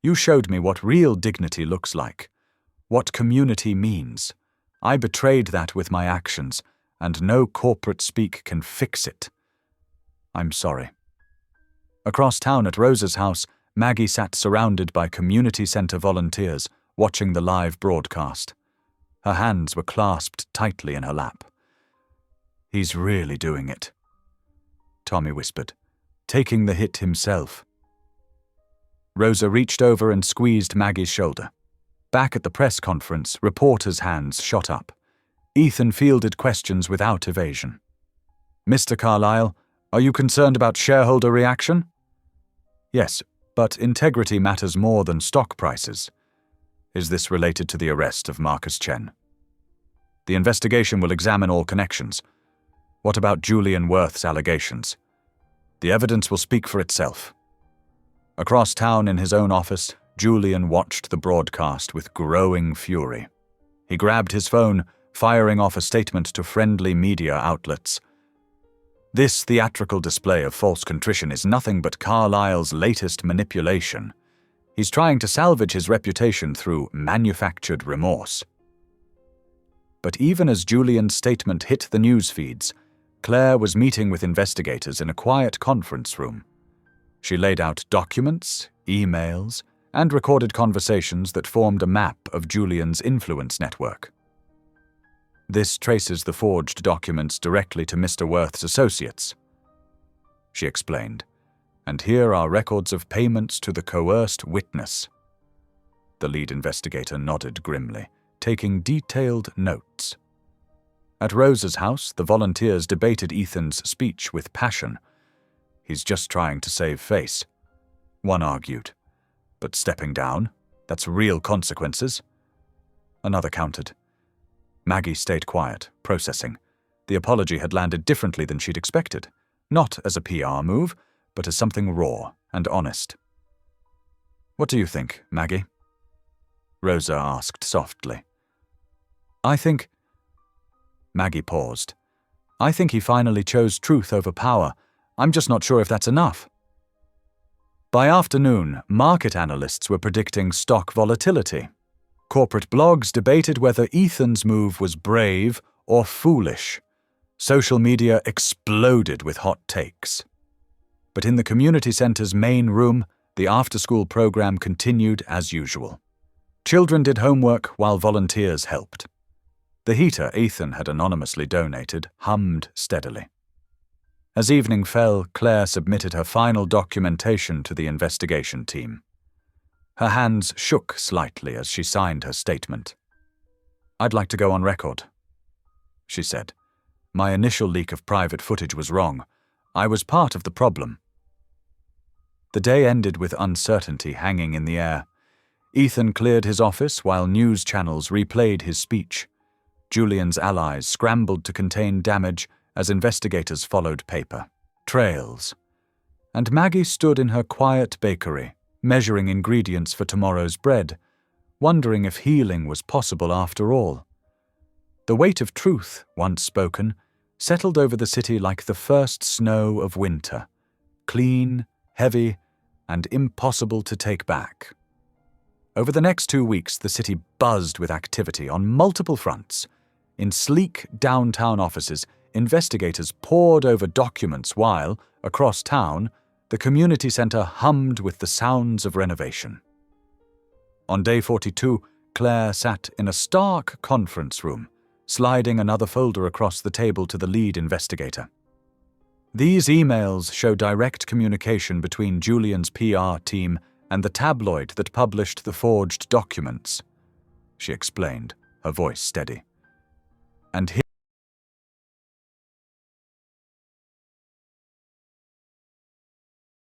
You showed me what real dignity looks like, what community means. I betrayed that with my actions, and no corporate speak can fix it. I'm sorry." Across town at Rosa's house, Maggie sat surrounded by community center volunteers, watching the live broadcast. Her hands were clasped tightly in her lap. "He's really doing it," Tommy whispered, "taking the hit himself." Rosa reached over and squeezed Maggie's shoulder. Back at the press conference, reporters' hands shot up. Ethan fielded questions without evasion. "Mr. Carlyle, are you concerned about shareholder reaction?" "Yes, but integrity matters more than stock prices." "Is this related to the arrest of Marcus Chen?" "The investigation will examine all connections. What about Julian Worth's allegations?" "The evidence will speak for itself." Across town in his own office, Julian watched the broadcast with growing fury. He grabbed his phone, firing off a statement to friendly media outlets. "This theatrical display of false contrition is nothing but Carlyle's latest manipulation. He's trying to salvage his reputation through manufactured remorse." But even as Julian's statement hit the news feeds, Claire was meeting with investigators in a quiet conference room. She laid out documents, emails, and recorded conversations that formed a map of Julian's influence network. "This traces the forged documents directly to Mr. Worth's associates," she explained, "and here are records of payments to the coerced witness." The lead investigator nodded grimly, taking detailed notes. At Rosa's house, the volunteers debated Ethan's speech with passion. "He's just trying to save face," one argued. "But stepping down, that's real consequences." Another countered. Maggie stayed quiet, processing. The apology had landed differently than she'd expected, not as a PR move, but as something raw and honest. "What do you think, Maggie?" Rosa asked softly. "I think—" Maggie paused. "I think he finally chose truth over power. I'm just not sure if that's enough." By afternoon, market analysts were predicting stock volatility. Corporate blogs debated whether Ethan's move was brave or foolish. Social media exploded with hot takes. But in the community center's main room, the after-school program continued as usual. Children did homework while volunteers helped. The heater Ethan had anonymously donated hummed steadily. As evening fell, Claire submitted her final documentation to the investigation team. Her hands shook slightly as she signed her statement. "I'd like to go on record," she said. "My initial leak of private footage was wrong. I was part of the problem." The day ended with uncertainty hanging in the air. Ethan cleared his office while news channels replayed his speech. Julian's allies scrambled to contain damage as investigators followed paper trails. And Maggie stood in her quiet bakery, measuring ingredients for tomorrow's bread, wondering if healing was possible after all. The weight of truth, once spoken, settled over the city like the first snow of winter, clean, heavy, and impossible to take back. Over the next 2 weeks, the city buzzed with activity on multiple fronts. In sleek downtown offices, investigators pored over documents while, across town, the community center hummed with the sounds of renovation. On day 42, Claire sat in a stark conference room, sliding another folder across the table to the lead investigator. These emails show direct communication between Julian's PR team and the tabloid that published the forged documents, she explained, her voice steady. And